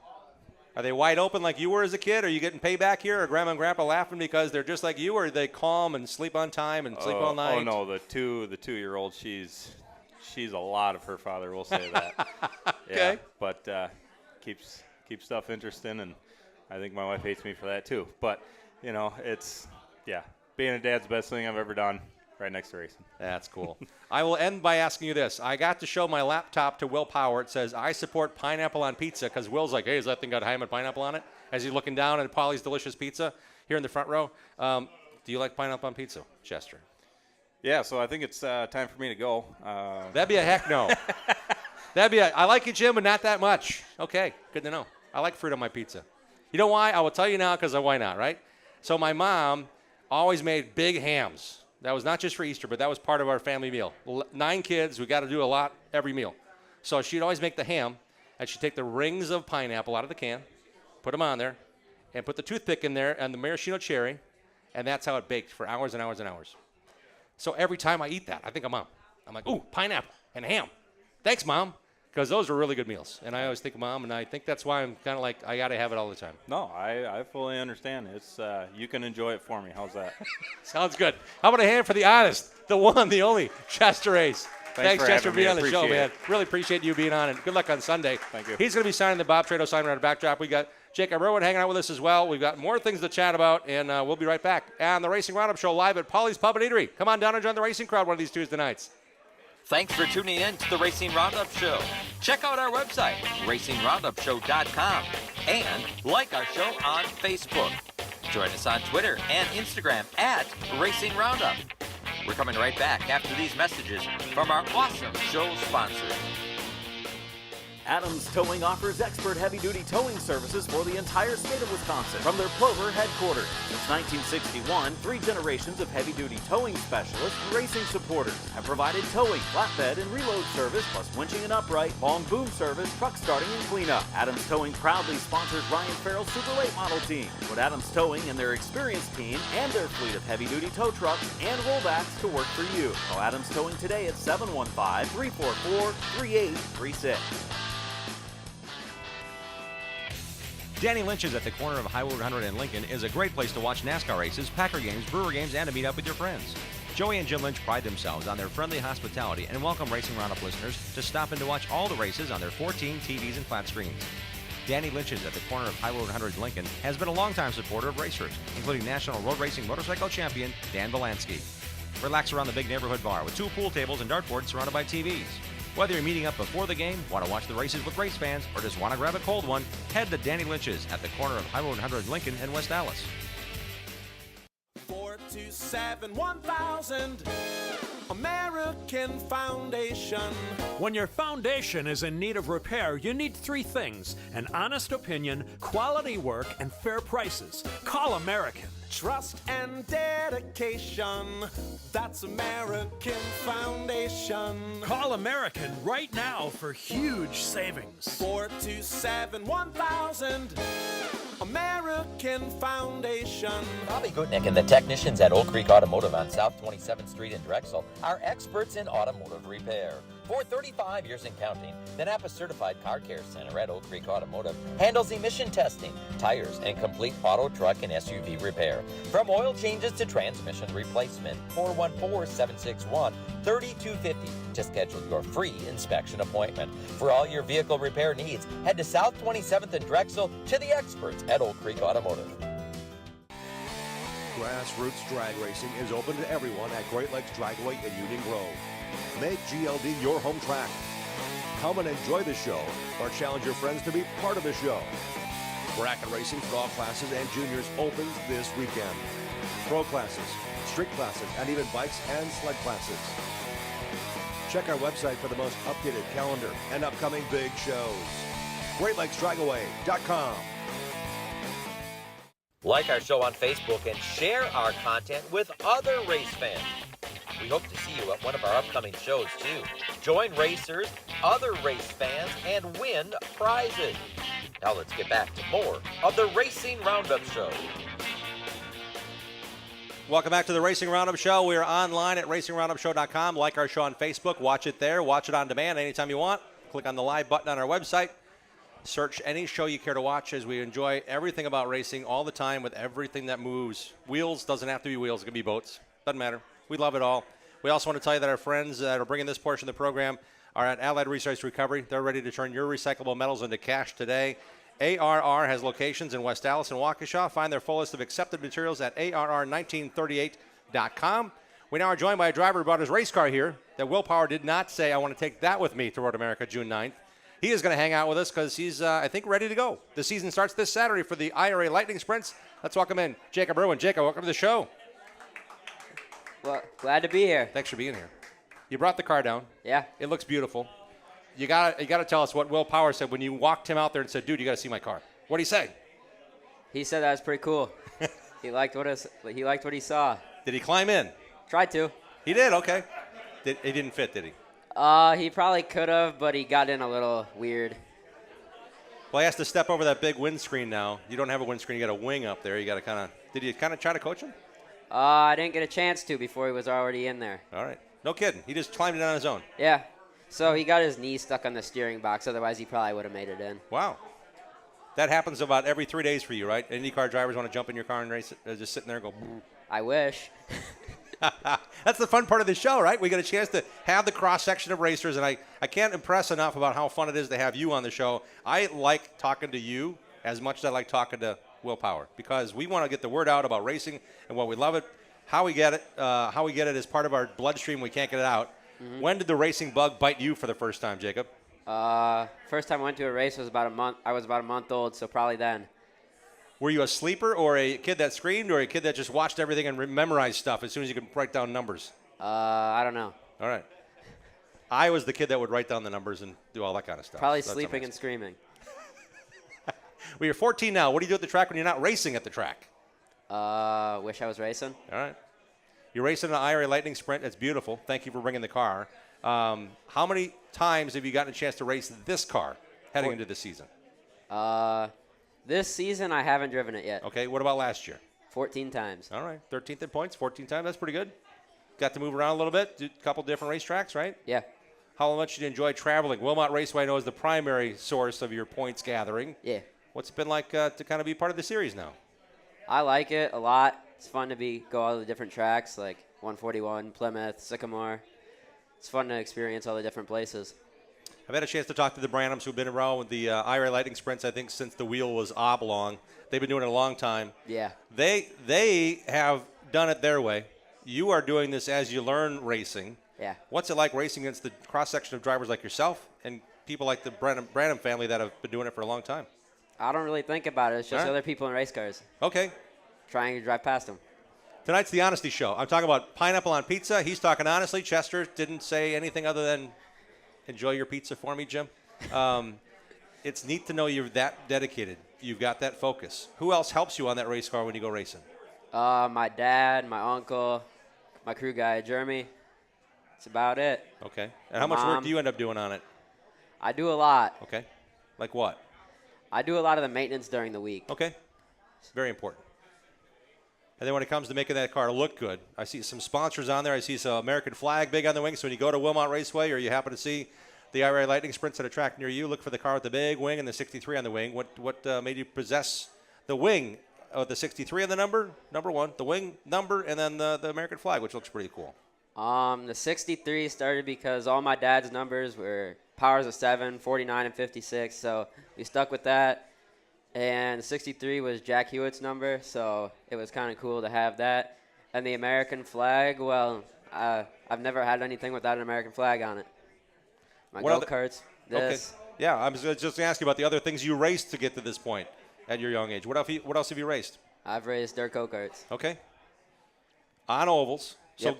Are they wide open like you were as a kid? Are you getting payback here? Are Grandma and Grandpa laughing because they're just like you, or are they calm and sleep on time and sleep all night? Oh no, the 2-year-old, she's a lot of her father. We'll say that. Okay. Yeah, but keeps stuff interesting, and I think my wife hates me for that too. But it's being a dad's the best thing I've ever done. Right next to racing. That's cool. I will end by asking you this. I got to show my laptop to Will Power. It says, I support pineapple on pizza, because Will's like, hey, has that thing got ham and pineapple on it? As he's looking down at Polly's Delicious Pizza here in the front row. Do you like pineapple on pizza, Chester? Yeah, so I think it's time for me to go. That'd be a heck no. I like you, Jim, but not that much. Okay, good to know. I like fruit on my pizza. You know why? I will tell you now, because why not, right? So my mom always made big hams. That was not just for Easter, but that was part of our family meal. 9 kids, we got to do a lot every meal. So she'd always make the ham, and she'd take the rings of pineapple out of the can, put them on there, and put the toothpick in there and the maraschino cherry, and that's how it baked for hours and hours and hours. So every time I eat that, I think of Mom. I'm like, ooh, pineapple and ham. Thanks, Mom, because those were really good meals. And I always think of Mom, and I think that's why I'm kind of like, I got to have it all the time. No, I fully understand. It's you can enjoy it for me. How's that? Sounds good. How about a hand for the honest, the one, the only, Chester Ace. Thanks Chester, for being on the show, man. Really appreciate you being on, and good luck on Sunday. Thank you. He's going to be signing the Bob Trado signer on the backdrop. We got Jacob Irwin hanging out with us as well. We've got more things to chat about, and we'll be right back on the Racing Roundup Show live at Polly's Pub and Eatery. Come on down and join the racing crowd one of these Tuesday nights. Thanks for tuning in to the Racing Roundup Show. Check out our website, racingroundupshow.com, and like our show on Facebook. Join us on Twitter and Instagram at Racing Roundup. We're coming right back after these messages from our awesome show sponsors. Adams Towing offers expert heavy-duty towing services for the entire state of Wisconsin from their Plover headquarters. Since 1961, 3 generations of heavy-duty towing specialists and racing supporters have provided towing, flatbed, and reload service, plus winching and upright, long boom service, truck starting, and cleanup. Adams Towing proudly sponsors Ryan Farrell's Super Late Model team. Put Adams Towing and their experienced team and their fleet of heavy-duty tow trucks and rollbacks to work for you. Call Adams Towing today at 715-344-3836. Danny Lynch's at the corner of Highway 100 and Lincoln is a great place to watch NASCAR races, Packer games, Brewer games, and to meet up with your friends. Joey and Jim Lynch pride themselves on their friendly hospitality and welcome Racing Roundup listeners to stop in to watch all the races on their 14 TVs and flat screens. Danny Lynch's at the corner of Highway 100 in Lincoln has been a longtime supporter of racers, including National Road Racing Motorcycle Champion Dan Volansky. Relax around the big neighborhood bar with 2 pool tables and dartboards surrounded by TVs. Whether you're meeting up before the game, want to watch the races with race fans, or just want to grab a cold one, head to Danny Lynch's at the corner of Highway 100 in Lincoln and West Dallas. 427-1000 American Foundation. When your foundation is in need of repair, you need 3 things: an honest opinion, quality work, and fair prices. Call American. Trust and dedication. That's American Foundation. Call American right now for huge savings. 427-1000 American Foundation. Bobby Goodnick and the technicians at Oak Creek Automotive on South 27th Street in Drexel are experts in automotive repair. For 35 years and counting, the Napa Certified Car Care Center at Oak Creek Automotive handles emission testing, tires, and complete auto, truck, and SUV repair. From oil changes to transmission replacement. 414-761-3250 to schedule your free inspection appointment. For all your vehicle repair needs, head to South 27th and Drexel to the experts at Oak Creek Automotive. Grassroots drag racing is open to everyone at Great Lakes Dragway in Union Grove. Make GLD your home track. Come and enjoy the show or challenge your friends to be part of the show. Bracket racing for all classes and juniors opens this weekend. Pro classes, street classes, and even bikes and sled classes. Check our website for the most updated calendar and upcoming big shows. GreatLakesDragaway.com. Like our show on Facebook and share our content with other race fans. We hope to see you at one of our upcoming shows, too. Join racers, other race fans, and win prizes. Now let's get back to more of the Racing Roundup Show. Welcome back to the Racing Roundup Show. We are online at racingroundupshow.com. Like our show on Facebook. Watch it there. Watch it on demand anytime you want. Click on the live button on our website. Search any show you care to watch, as we enjoy everything about racing all the time with everything that moves. Wheels doesn't have to be wheels. It can be boats. Doesn't matter. We love it all. We also want to tell you that our friends that are bringing this portion of the program are at Allied Resource Recovery. They're ready to turn your recyclable metals into cash today. ARR has locations in West Dallas and Waukesha. Find their full list of accepted materials at ARR1938.com. We now are joined by a driver who brought his race car here that Will Power did not say, I want to take that with me to Road America June 9th. He is going to hang out with us because he's, I think, ready to go. The season starts this Saturday for the IRA Lightning Sprints. Let's welcome in Jacob Irwin. Jacob, welcome to the show. Well, glad to be here. Thanks for being here. You brought the car down. Yeah. It looks beautiful. You got to tell us what Will Power said when you walked him out there and said, dude, you got to see my car. What did he say? He said that was pretty cool. He liked what he saw. Did he climb in? Tried to. He did, okay. He didn't fit, did he? He probably could have, but he got in a little weird. Well, he has to step over that big windscreen now. You don't have a windscreen. You got a wing up there. You got to kind of – did you kind of try to coach him? I didn't get a chance to before he was already in there. All right. No kidding. He just climbed it on his own. Yeah. So he got his knee stuck on the steering box. Otherwise, he probably would have made it in. Wow. That happens about every 3 days for you, right? IndyCar drivers want to jump in your car and race it, just sitting there and go. I wish. That's the fun part of the show, right? We get a chance to have the cross-section of racers, and I can't impress enough about how fun it is to have you on the show. I like talking to you as much as I like talking to Will Power, because we want to get the word out about racing and what we love it, how we get it as part of our bloodstream. We can't get it out. Mm-hmm. When did the racing bug bite you for the first time, Jacob? First time I went to a race was about a month. I was about a month old, so probably then. Were you a sleeper or a kid that screamed or a kid that just watched everything and memorized stuff as soon as you could write down numbers? I don't know. All right. I was the kid that would write down the numbers and do all that kind of stuff. Probably sleeping and screaming. Well, you're 14 now. What do you do at the track when you're not racing at the track? Wish I was racing. All right. You're racing an IRA Lightning Sprint. It's beautiful. Thank you for bringing the car. How many times have you gotten a chance to race this car heading into the season? This season, I haven't driven it yet. Okay. What about last year? 14 times. All right. 13th in points, 14 times. That's pretty good. Got to move around a little bit, do a couple different racetracks, right? Yeah. How much did you enjoy traveling? Wilmot Raceway, I know, is the primary source of your points gathering. Yeah. What's it been like to kind of be part of the series now? I like it a lot. It's fun to go all the different tracks, like 141, Plymouth, Sycamore. It's fun to experience all the different places. I've had a chance to talk to the Branhams who've been around with the IRA Lightning Sprints, I think, since the wheel was oblong. They've been doing it a long time. Yeah. They have done it their way. You are doing this as you learn racing. Yeah. What's it like racing against the cross-section of drivers like yourself and people like the Branham family that have been doing it for a long time? I don't really think about it. It's just All right. other people in race cars. Okay. Trying to drive past them. Tonight's the Honesty Show. I'm talking about pineapple on pizza. He's talking honestly. Chester didn't say anything other than enjoy your pizza for me, Jim. It's neat to know you're that dedicated. You've got that focus. Who else helps you on that race car when you go racing? My dad, my uncle, my crew guy, Jeremy. That's about it. Okay. And how much work do you end up doing on it? I do a lot. Okay. Like what? I do a lot of the maintenance during the week. Okay. Very important. And then when it comes to making that car look good, I see some sponsors on there. I see some American flag big on the wing. So when you go to Wilmot Raceway or you happen to see the IRA Lightning Sprints at a track near you, look for the car with the big wing and the 63 on the wing. What made you possess the wing of the 63 on the number one, the wing number, and then the American flag, which looks pretty cool? The 63 started because all my dad's numbers were powers of 7, 49, and 56. So we stuck with that. And 63 was Jack Hewitt's number, so it was kind of cool to have that. And the American flag, well, I've never had anything without an American flag on it. My go-karts, this. Okay. Yeah, I was just going to ask you about the other things you raced to get to this point at your young age. What else have you raced? I've raced dirt go-karts. Okay. On ovals. So Yep.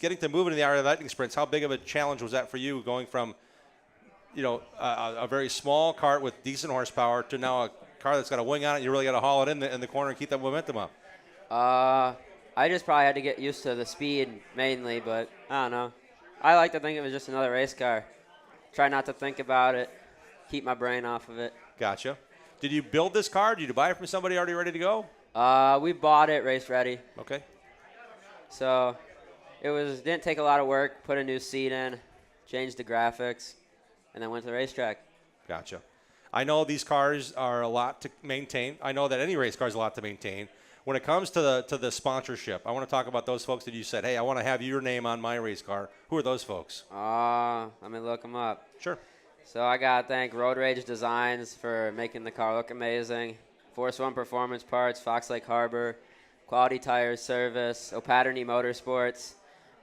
getting to move into the IRA Lightning Sprints, how big of a challenge was that for you going from, a very small kart with decent horsepower to now a car that's got a wing on it? You really got to haul it in the corner and keep that momentum up. I just probably had to get used to the speed mainly, but I don't know. I like to think it was just another race car. Try not to think about it. Keep my brain off of it. Gotcha. Did you build this car? Did you buy it from somebody already ready to go? We bought it race ready. Okay. So didn't take a lot of work. Put a new seat in, changed the graphics, and then went to the racetrack. Gotcha. I know these cars are a lot to maintain. I know that any race car is a lot to maintain. When it comes to the sponsorship, I want to talk about those folks that you said, hey, I want to have your name on my race car. Who are those folks? Let me look them up. Sure. So I got to thank Road Rage Designs for making the car look amazing. Force One Performance Parts, Fox Lake Harbor, Quality Tires Service, O'Patterney Motorsports,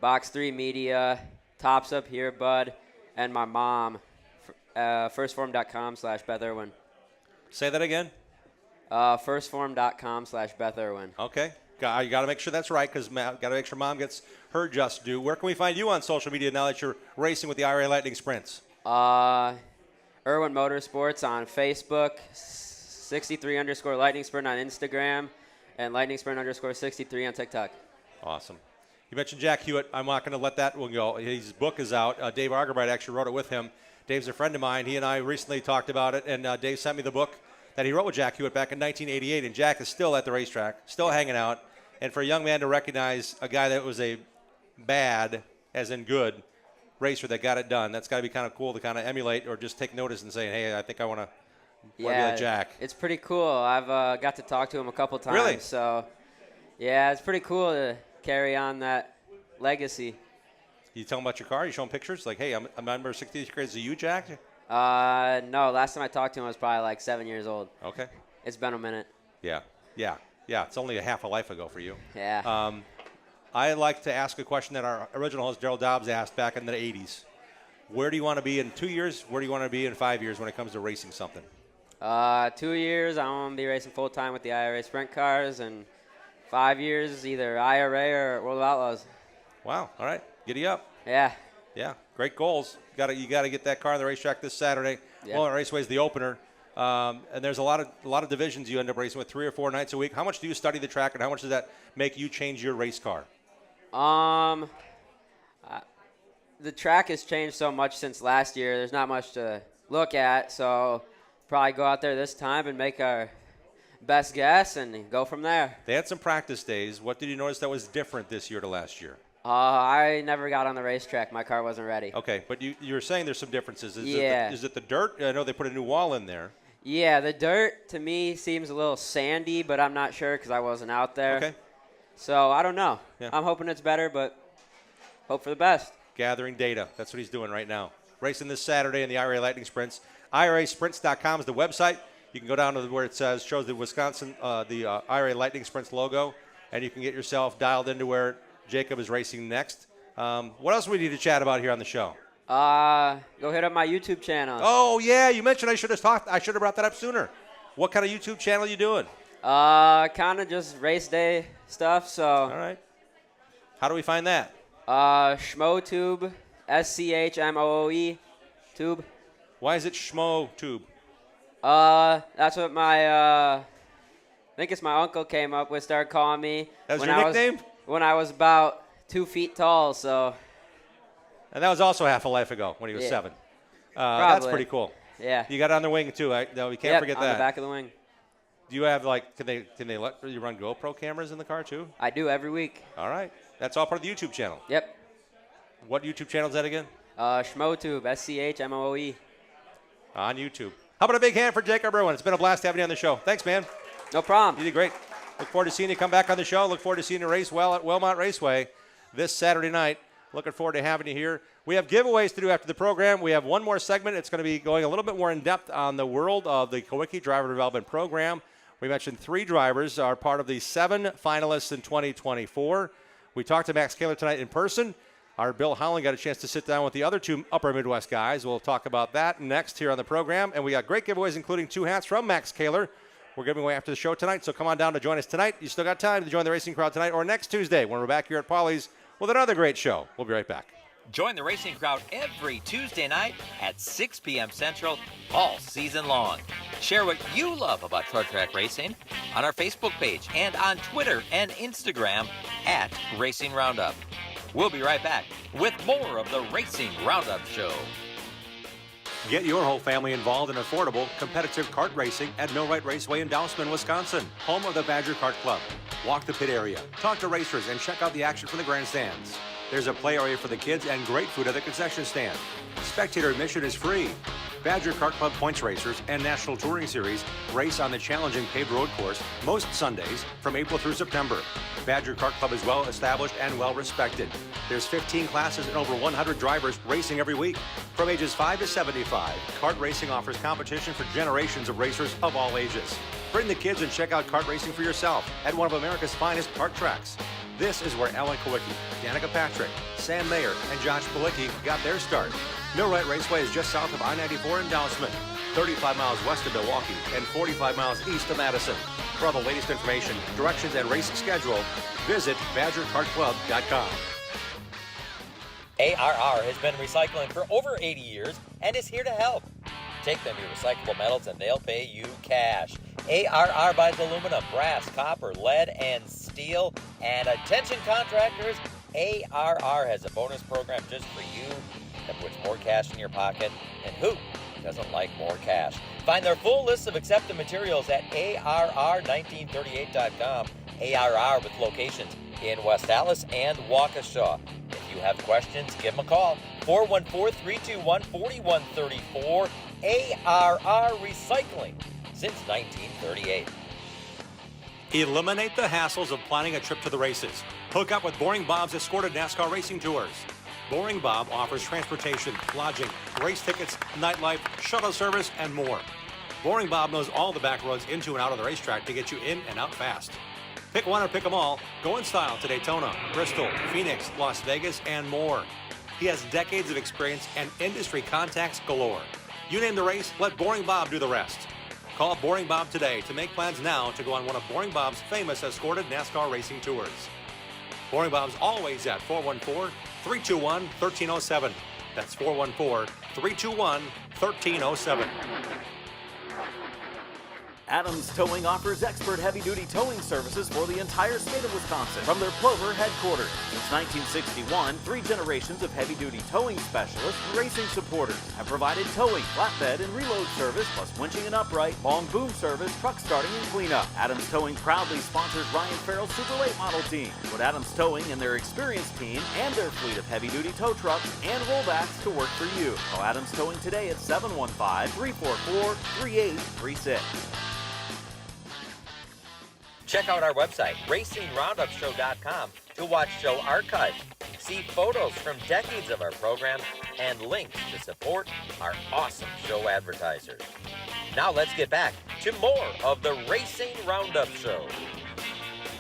Box 3 Media, Tops Up Here, Bud, and my mom, firstform.com/Beth Irwin. Say that again. Firstform.com/Beth Irwin. Okay. You got to make sure that's right because got to make sure Mom gets her just due. Where can we find you on social media now that you're racing with the IRA Lightning Sprints? Irwin Motorsports on Facebook, 63_Lightning Sprint on Instagram, and Lightning Sprint _63 on TikTok. Awesome. You mentioned Jack Hewitt. I'm not going to let that one go. His book is out. Dave Argerbright actually wrote it with him. Dave's a friend of mine. He and I recently talked about it, and Dave sent me the book that he wrote with Jack Hewitt back in 1988, and Jack is still at the racetrack, still hanging out. And for a young man to recognize a guy that was a bad, as in good, racer that got it done, that's got to be kind of cool to kind of emulate or just take notice and say, hey, I think I want to be like Jack. It's pretty cool. I've got to talk to him a couple times. Really? So, yeah, it's pretty cool to carry on that legacy. You tell him about your car? You show him pictures? Like, hey, I'm number 63. Is it you, Jack? No, last time I talked to him I was probably like 7 years old. Okay. It's been a minute. Yeah. It's only a half a life ago for you. Yeah. I like to ask a question that our original host, Gerald Dobbs, asked back in the 80s. Where do you want to be in 2 years? Where do you want to be in 5 years when it comes to racing something? 2 years, I want to be racing full-time with the IRA sprint cars, and 5 years, either IRA or World of Outlaws. Wow. All right. Giddy up. Yeah. Yeah. Great goals. You got to get that car on the racetrack this Saturday. Yeah. Well, Raceway is the opener. And there's a lot of divisions you end up racing with 3 or 4 nights a week. How much do you study the track, and how much does that make you change your race car? The track has changed so much since last year. There's not much to look at, so probably go out there this time and make our best guess and go from there. They had some practice days. What did you notice that was different this year to last year? I never got on the racetrack. My car wasn't ready. Okay, but you were saying there's some differences. Yeah. Is it the dirt? I know they put a new wall in there. Yeah, the dirt to me seems a little sandy, but I'm not sure because I wasn't out there. Okay. So I don't know. Yeah. I'm hoping it's better, but hope for the best. Gathering data. That's what he's doing right now. racing this Saturday in the IRA Lightning Sprints. IRAsprints.com is the website. You can go down to where it shows the Wisconsin, the IRA Lightning Sprints logo, and you can get yourself dialed into where Jacob is racing next. What else do we need to chat about here on the show? Go hit up my YouTube channel. Oh, yeah, you mentioned I should have brought that up sooner. What kind of YouTube channel are you doing? Kind of just race day stuff, so. All right. How do we find that? SchmoTube, SCHMOOE tube. Why is it SchmoTube? That's what I think it's my uncle came up with, started calling me. That was your nickname? When I was about 2 feet tall, so. And that was also half a life ago when he was 7. That's pretty cool. Yeah. You got it on the wing, too. No, we can't forget that. on the back of the wing. Do you have, can they let you run GoPro cameras in the car, too? I do every week. All right. That's all part of the YouTube channel. Yep. What YouTube channel is that again? SchmoTube, SCHMOOE. On YouTube. How about a big hand for Jacob Irwin? It's been a blast having you on the show. Thanks, man. No problem. You did great. Look forward to seeing you come back on the show. Look forward to seeing you race well at Wilmot Raceway this Saturday night. Looking forward to having you here. We have giveaways to do after the program. We have one more segment. It's going to be going a little bit more in depth on the world of the Kawicki Driver Development Program. We mentioned 3 drivers are part of the 7 finalists in 2024. We talked to Max Kaler tonight in person. Our Bill Howland got a chance to sit down with the other 2 Upper Midwest guys. We'll talk about that next here on the program. And we got great giveaways, including 2 hats from Max Kaler. We're giving away after the show tonight, so come on down to join us tonight. You still got time to join the racing crowd tonight or next Tuesday when we're back here at Paulie's with another great show. We'll be right back. Join the racing crowd every Tuesday night at 6 p.m. Central all season long. Share what you love about short track racing on our Facebook page and on Twitter and Instagram at Racing Roundup. We'll be right back with more of the Racing Roundup Show. Get your whole family involved in affordable, competitive kart racing at Millwright Raceway in Dousman, Wisconsin, home of the Badger Kart Club. Walk the pit area, talk to racers, and check out the action from the grandstands. There's a play area for the kids and great food at the concession stand. Spectator admission is free. Badger Kart Club points racers and National Touring Series race on the challenging paved road course most Sundays from April through September. Badger Kart Club is well established and well respected. There's 15 classes and over 100 drivers racing every week. From ages 5 to 75, kart racing offers competition for generations of racers of all ages. Bring the kids and check out kart racing for yourself at one of America's finest kart tracks. This is where Alan Kawicki, Danica Patrick, Sam Mayer, and Josh Palicki got their start. Millwright Raceway is just south of I-94 in Dousman, 35 miles west of Milwaukee, and 45 miles east of Madison. For all the latest information, directions, and race schedule, visit BadgerKartClub.com. ARR has been recycling for over 80 years and is here to help. Take them your recyclable metals and they'll pay you cash. ARR buys aluminum, brass, copper, lead, and steel. And attention contractors, ARR has a bonus program just for you that puts more cash in your pocket. And who doesn't like more cash? Find their full list of accepted materials at ARR1938.com. ARR with locations in West Allis and Waukesha. If you have questions, give them a call. 414-321-4134. ARR Recycling since 1938. Eliminate the hassles of planning a trip to the races. Hook up with Boring Bob's escorted NASCAR racing tours. Boring Bob offers transportation, lodging, race tickets, nightlife, shuttle service, and more. Boring Bob knows all the back roads into and out of the racetrack to get you in and out fast. Pick one or pick them all. Go in style to Daytona, Bristol, Phoenix, Las Vegas, and more. He has decades of experience and industry contacts galore. You name the race, let Boring Bob do the rest. Call Boring Bob today to make plans now to go on one of Boring Bob's famous escorted NASCAR racing tours. Boring Bob's always at 414-321-1307. That's 414-321-1307. Adams Towing offers expert heavy-duty towing services for the entire state of Wisconsin from their Plover headquarters. Since 1961, 3 generations of heavy-duty towing specialists and racing supporters have provided towing, flatbed, and reload service, plus winching and upright, long boom service, truck starting, and cleanup. Adams Towing proudly sponsors Ryan Farrell's Super Late Model team. Put Adams Towing and their experienced team and their fleet of heavy-duty tow trucks and rollbacks to work for you. Call Adams Towing today at 715-344-3836. Check out our website, racingroundupshow.com, to watch show archives. See photos from decades of our program and links to support our awesome show advertisers. Now let's get back to more of the Racing Roundup Show.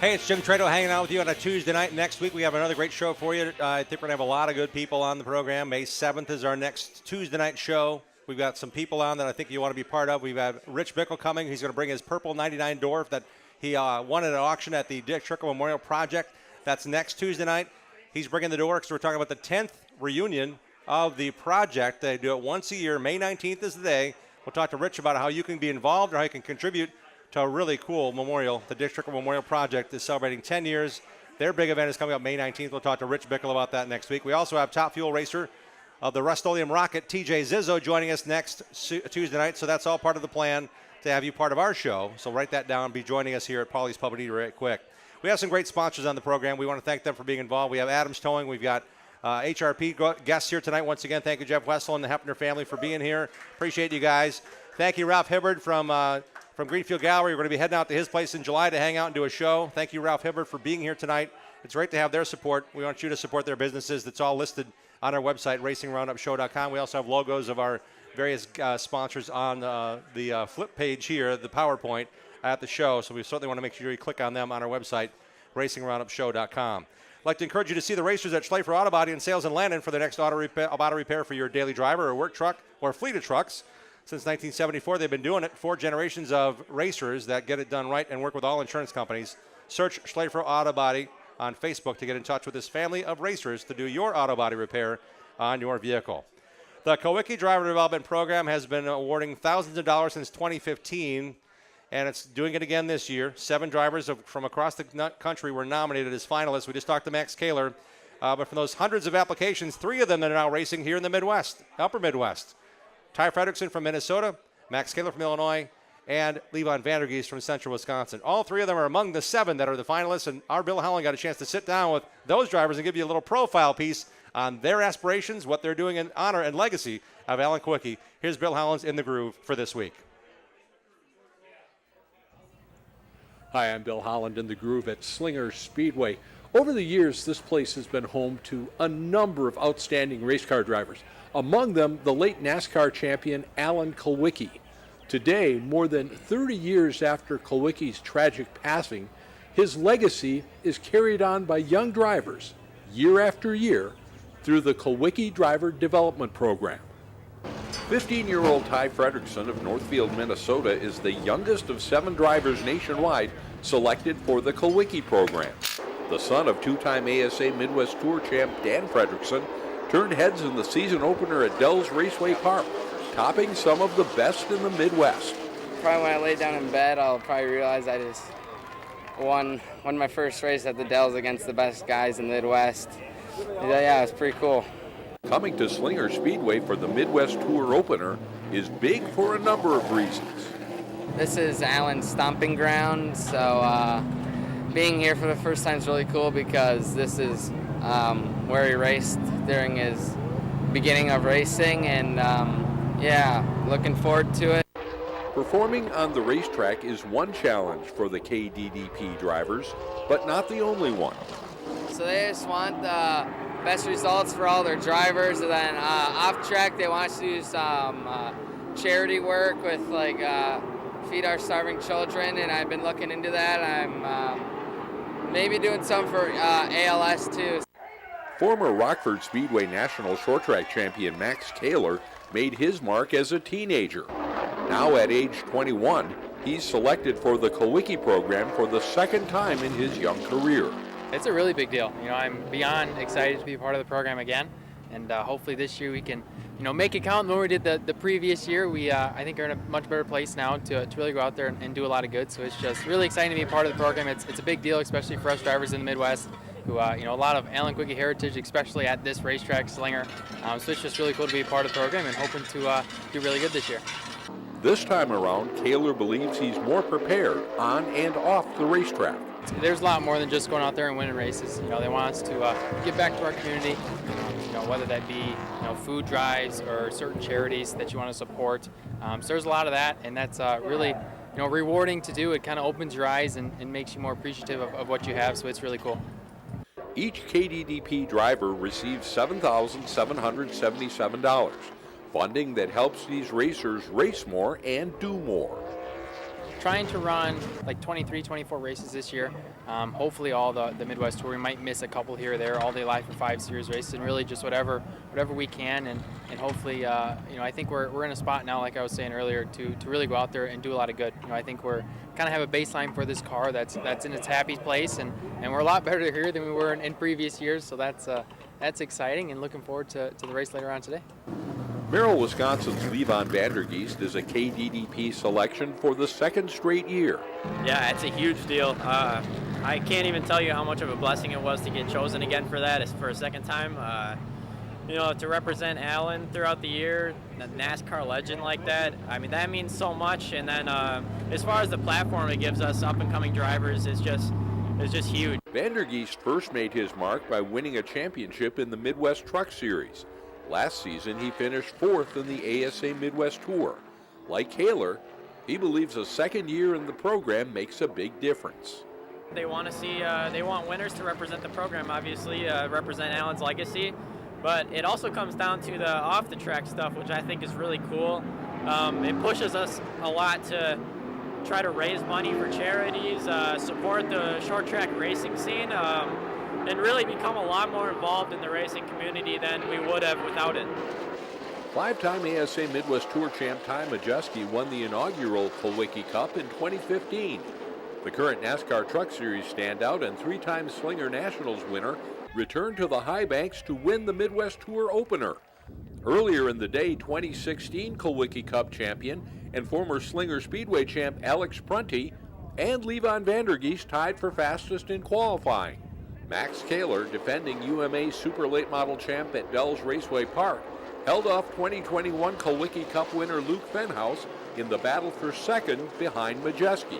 Hey, it's Jim Trado hanging out with you on a Tuesday night. Next week, we have another great show for you. I think we're going to have a lot of good people on the program. May 7th is our next Tuesday night show. We've got some people on that I think you want to be part of. We've got Rich Bickle coming. He's going to bring his purple 99 Dwarf that he won at an auction at the Dick Trickle Memorial Project. That's next Tuesday night. He's bringing the door because we're talking about the 10th reunion of the project. They do it once a year. May 19th is the day. We'll talk to Rich about how you can be involved or how you can contribute to a really cool memorial. The Dick Trickle Memorial Project is celebrating 10 years. Their big event is coming up May 19th. We'll talk to Rich Bickle about that next week. We also have top fuel racer of the Rust-Oleum Rocket, TJ Zizzo, joining us next Tuesday night. So that's all part of the plan to have you part of our show. So write that down. Be joining us here at Pauly's Pub and Eatery right quick. We have some great sponsors on the program. We want to thank them for being involved. We have Adams Towing. We've got HRP guests here tonight. Once again, thank you, Jeff Wessel and the Hepner family, for being here. Appreciate you guys. Thank you, Ralph Hibbard from Greenfield Gallery. We're going to be heading out to his place in July to hang out and do a show. Thank you, Ralph Hibbard, for being here tonight. It's great to have their support. We want you to support their businesses. That's all listed on our website, racingroundupshow.com. We also have logos of our various sponsors on the flip page here, the PowerPoint at the show. So we certainly want to make sure you click on them on our website, racingroundupshow.com. I'd like to encourage you to see the racers at Schleifer Auto Body and Sales in Landon for the next auto repair for your daily driver or work truck or fleet of trucks. Since 1974, they've been doing it. 4 generations of racers that get it done right and work with all insurance companies. Search Schleifer Auto Body on Facebook to get in touch with this family of racers to do your auto body repair on your vehicle. The Kowicki Driver Development Program has been awarding thousands of dollars since 2015, and it's doing it again this year. 7 drivers from across the country were nominated as finalists. We just talked to Max Kaler. But from those hundreds of applications, 3 of them are now racing here in the Midwest, Upper Midwest. Ty Fredrickson from Minnesota, Max Kaler from Illinois, and Levon Vandergeest from Central Wisconsin. All 3 of them are among the 7 that are the finalists, and our Bill Howland got a chance to sit down with those drivers and give you a little profile piece on their aspirations, what they're doing in honor and legacy of Alan Kowicki. Here's Bill Howland's In the Groove for this week. Hi, I'm Bill Holland in the Groove at Slinger Speedway. Over the years, this place has been home to a number of outstanding race car drivers. Among them, the late NASCAR champion Alan Kowicki. Today, more than 30 years after Kowicki's tragic passing, his legacy is carried on by young drivers, year after year, through the Kowicki Driver Development Program. 15-year-old Ty Fredrickson of Northfield, Minnesota is the youngest of 7 drivers nationwide selected for the Kowicki program. The son of 2-time ASA Midwest Tour champ Dan Fredrickson turned heads in the season opener at Dells Raceway Park, topping some of the best in the Midwest. Probably when I lay down in bed, I'll probably realize I just won my first race at the Dells against the best guys in the Midwest. Yeah, it's pretty cool. Coming to Slinger Speedway for the Midwest Tour opener is big for a number of reasons. This is Alan's stomping ground, so being here for the first time is really cool because this is where he raced during his beginning of racing, and yeah, looking forward to it. Performing on the racetrack is one challenge for the KDDP drivers, but not the only one. So they just want the best results for all their drivers, and then off track they want us to do some charity work with like Feed Our Starving Children, and I've been looking into that. I'm maybe doing some for ALS too. Former Rockford Speedway National Short Track champion Max Kaler made his mark as a teenager. Now at age 21, he's selected for the Kowicki program for the second time in his young career. It's a really big deal. You know, I'm beyond excited to be part of the program again, and hopefully this year we can, you know, make it count. When we did the previous year, we I think are in a much better place now to really go out there and do a lot of good. So it's just really exciting to be a part of the program. It's a big deal, especially for us drivers in the Midwest, who you know, a lot of Alan Kowicki heritage, especially at this racetrack, Slinger. So it's just really cool to be a part of the program and hoping to do really good this year. This time around, Kaler believes he's more prepared on and off the racetrack. There's a lot more than just going out there and winning races. You know, they want us to give back to our community. You know, whether that be, you know, food drives or certain charities that you want to support. So there's a lot of that, and that's really, you know, rewarding to do. It kind of opens your eyes and makes you more appreciative of what you have. So it's really cool. Each KDDP driver receives $7,777, funding that helps these racers race more and do more. Trying to run like 23, 24 races this year. Hopefully all the Midwest Tour. We might miss a couple here or there, all day life for 5 series races, and really just whatever we can. And hopefully, I think we're in a spot now, like I was saying earlier, to really go out there and do a lot of good. I think we're kind of have a baseline for this car that's in its happy place, and we're a lot better here than we were in previous years. So that's exciting, and looking forward to the race later on today. Merrill, Wisconsin's Levon Vandergeest is a KDDP selection for the 2nd straight year. Yeah, it's a huge deal. I can't even tell you how much of a blessing it was to get chosen again for that for a second time. To represent Allen throughout the year, a NASCAR legend like that, I mean, that means so much. And then as far as the platform it gives us up-and-coming drivers is just huge. Vandergeest first made his mark by winning a championship in the Midwest Truck Series. Last season, he finished 4th in the ASA Midwest Tour. Like Kaler, he believes a second year in the program makes a big difference. They want to see, they want winners to represent the program, obviously, represent Allen's legacy. But it also comes down to the off-the-track stuff, which I think is really cool. It pushes us a lot to try to raise money for charities, support the short-track racing scene, and really become a lot more involved in the racing community than we would have without it. 5-time ASA Midwest Tour champ Ty Majeski won the inaugural Kulwicki Cup in 2015. The current NASCAR Truck Series standout and 3-time Slinger Nationals winner returned to the high banks to win the Midwest Tour opener. Earlier in the day, 2016 Kulwicki Cup champion and former Slinger Speedway champ Alex Prunty and Levon Vandergeest tied for fastest in qualifying. Max Kaler, defending UMA Super Late Model champ at Dell's Raceway Park, held off 2021 Kulwicki Cup winner Luke Fenhaus in the battle for second behind Majeski.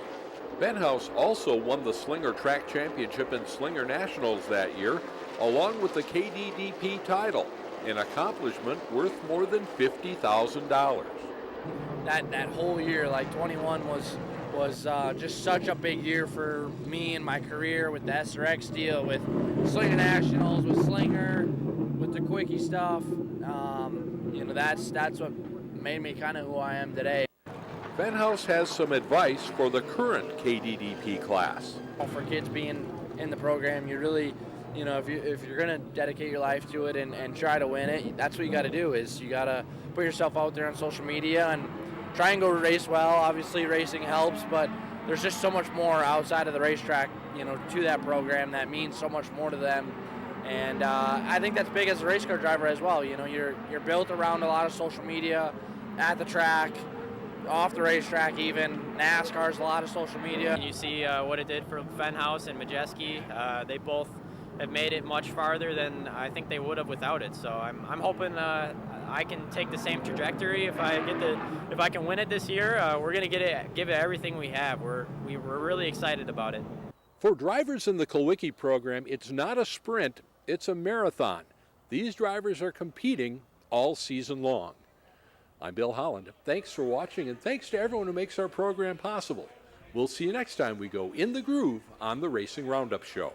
Fenhaus also won the Slinger Track Championship and Slinger Nationals that year, along with the KDDP title, an accomplishment worth more than $50,000. That whole year, like 21 was just such a big year for me and my career with the SRX deal, with Slinger Nationals, with Slinger, with the Quickie stuff. That's what made me kind of who I am today. Fenhaus has some advice for the current KDDP class. For kids being in the program, you really, if you're going to dedicate your life to it and try to win it, that's what you got to do. Is you got to put yourself out there on social media and try and go race well. Obviously, racing helps, but there's just so much more outside of the racetrack, to that program that means so much more to them. And I think that's big as a race car driver as well. You're built around a lot of social media, at the track, off the racetrack even. NASCAR's a lot of social media. You see what it did for Fenhaus and Majeski. They both have made it much farther than I think they would have without it. So I'm hoping I can take the same trajectory if I can win it this year. We're going to give it everything we have. We're really excited about it. For drivers in the Kulwicki program, it's not a sprint, it's a marathon. These drivers are competing all season long. I'm Bill Holland. Thanks for watching, and thanks to everyone who makes our program possible. We'll see you next time we go in the groove on the Racing Roundup Show.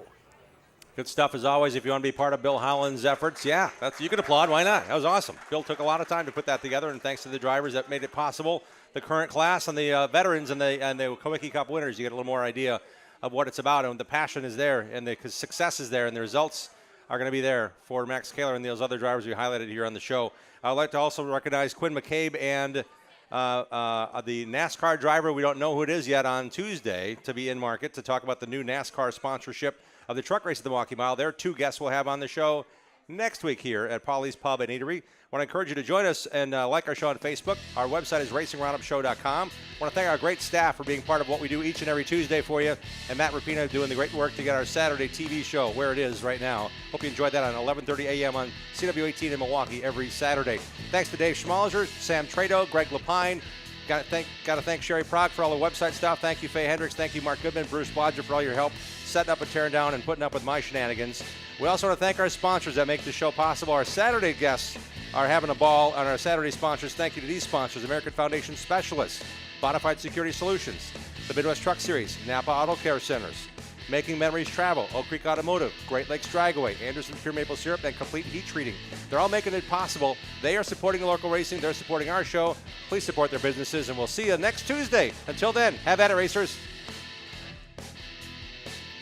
Good stuff as always. If you want to be part of Bill Holland's efforts, you can applaud. Why not? That was awesome. Bill took a lot of time to put that together, and thanks to the drivers that made it possible, the current class and the veterans and the Kulwicki Cup winners, you get a little more idea of what it's about, and the passion is there, and the success is there, and the results are going to be there for Max Kaler and those other drivers we highlighted here on the show. I'd like to also recognize Quinn McCabe and the NASCAR driver, we don't know who it is yet, on Tuesday to be in market to talk about the new NASCAR sponsorship of the truck race at the Milwaukee Mile. They're two guests we'll have on the show next week here at Polly's Pub and Eatery. I want to encourage you to join us and like our show on Facebook. Our website is racingroundupshow.com. I want to thank our great staff for being part of what we do each and every Tuesday for you, and Matt Rapino doing the great work to get our Saturday TV show where it is right now. Hope you enjoyed that on 11:30 a.m. on CW18 in Milwaukee every Saturday. Thanks to Dave Schmalinger, Sam Trado, Greg Lapine. Got to thank Sherry Prague for all the website stuff. Thank you, Faye Hendricks. Thank you, Mark Goodman, Bruce Blodger, for all your help setting up and tearing down and putting up with my shenanigans. We also want to thank our sponsors that make the show possible. Our Saturday guests are having a ball on our Saturday sponsors. Thank you to these sponsors: American Foundation Specialists, Bonafide Security Solutions, the Midwest Truck Series, Napa Auto Care Centers, Making Memories Travel, Oak Creek Automotive, Great Lakes Dragaway, Anderson Pure Maple Syrup, and Complete Heat Treating. They're all making it possible. They are supporting local racing. They're supporting our show. Please support their businesses, and we'll see you next Tuesday. Until then, have at it, racers.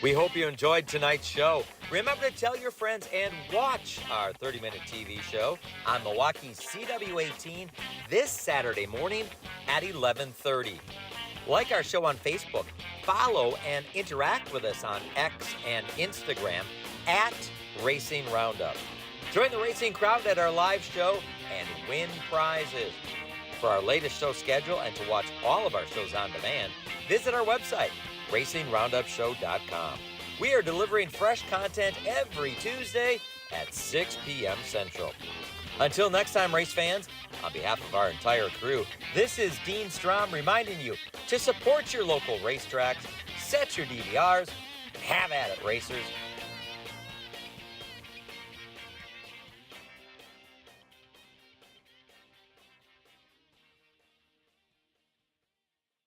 We hope you enjoyed tonight's show. Remember to tell your friends and watch our 30-minute TV show on Milwaukee's CW18 this Saturday morning at 11:30. Like our show on Facebook, follow and interact with us on X and Instagram at Racing Roundup. Join the racing crowd at our live show and win prizes. For our latest show schedule and to watch all of our shows on demand, visit our website, RacingRoundupShow.com. We are delivering fresh content every Tuesday at 6 p.m. Central. Until next time, race fans, on behalf of our entire crew, this is Dean Strom reminding you to support your local racetracks, set your DVRs, have at it, racers.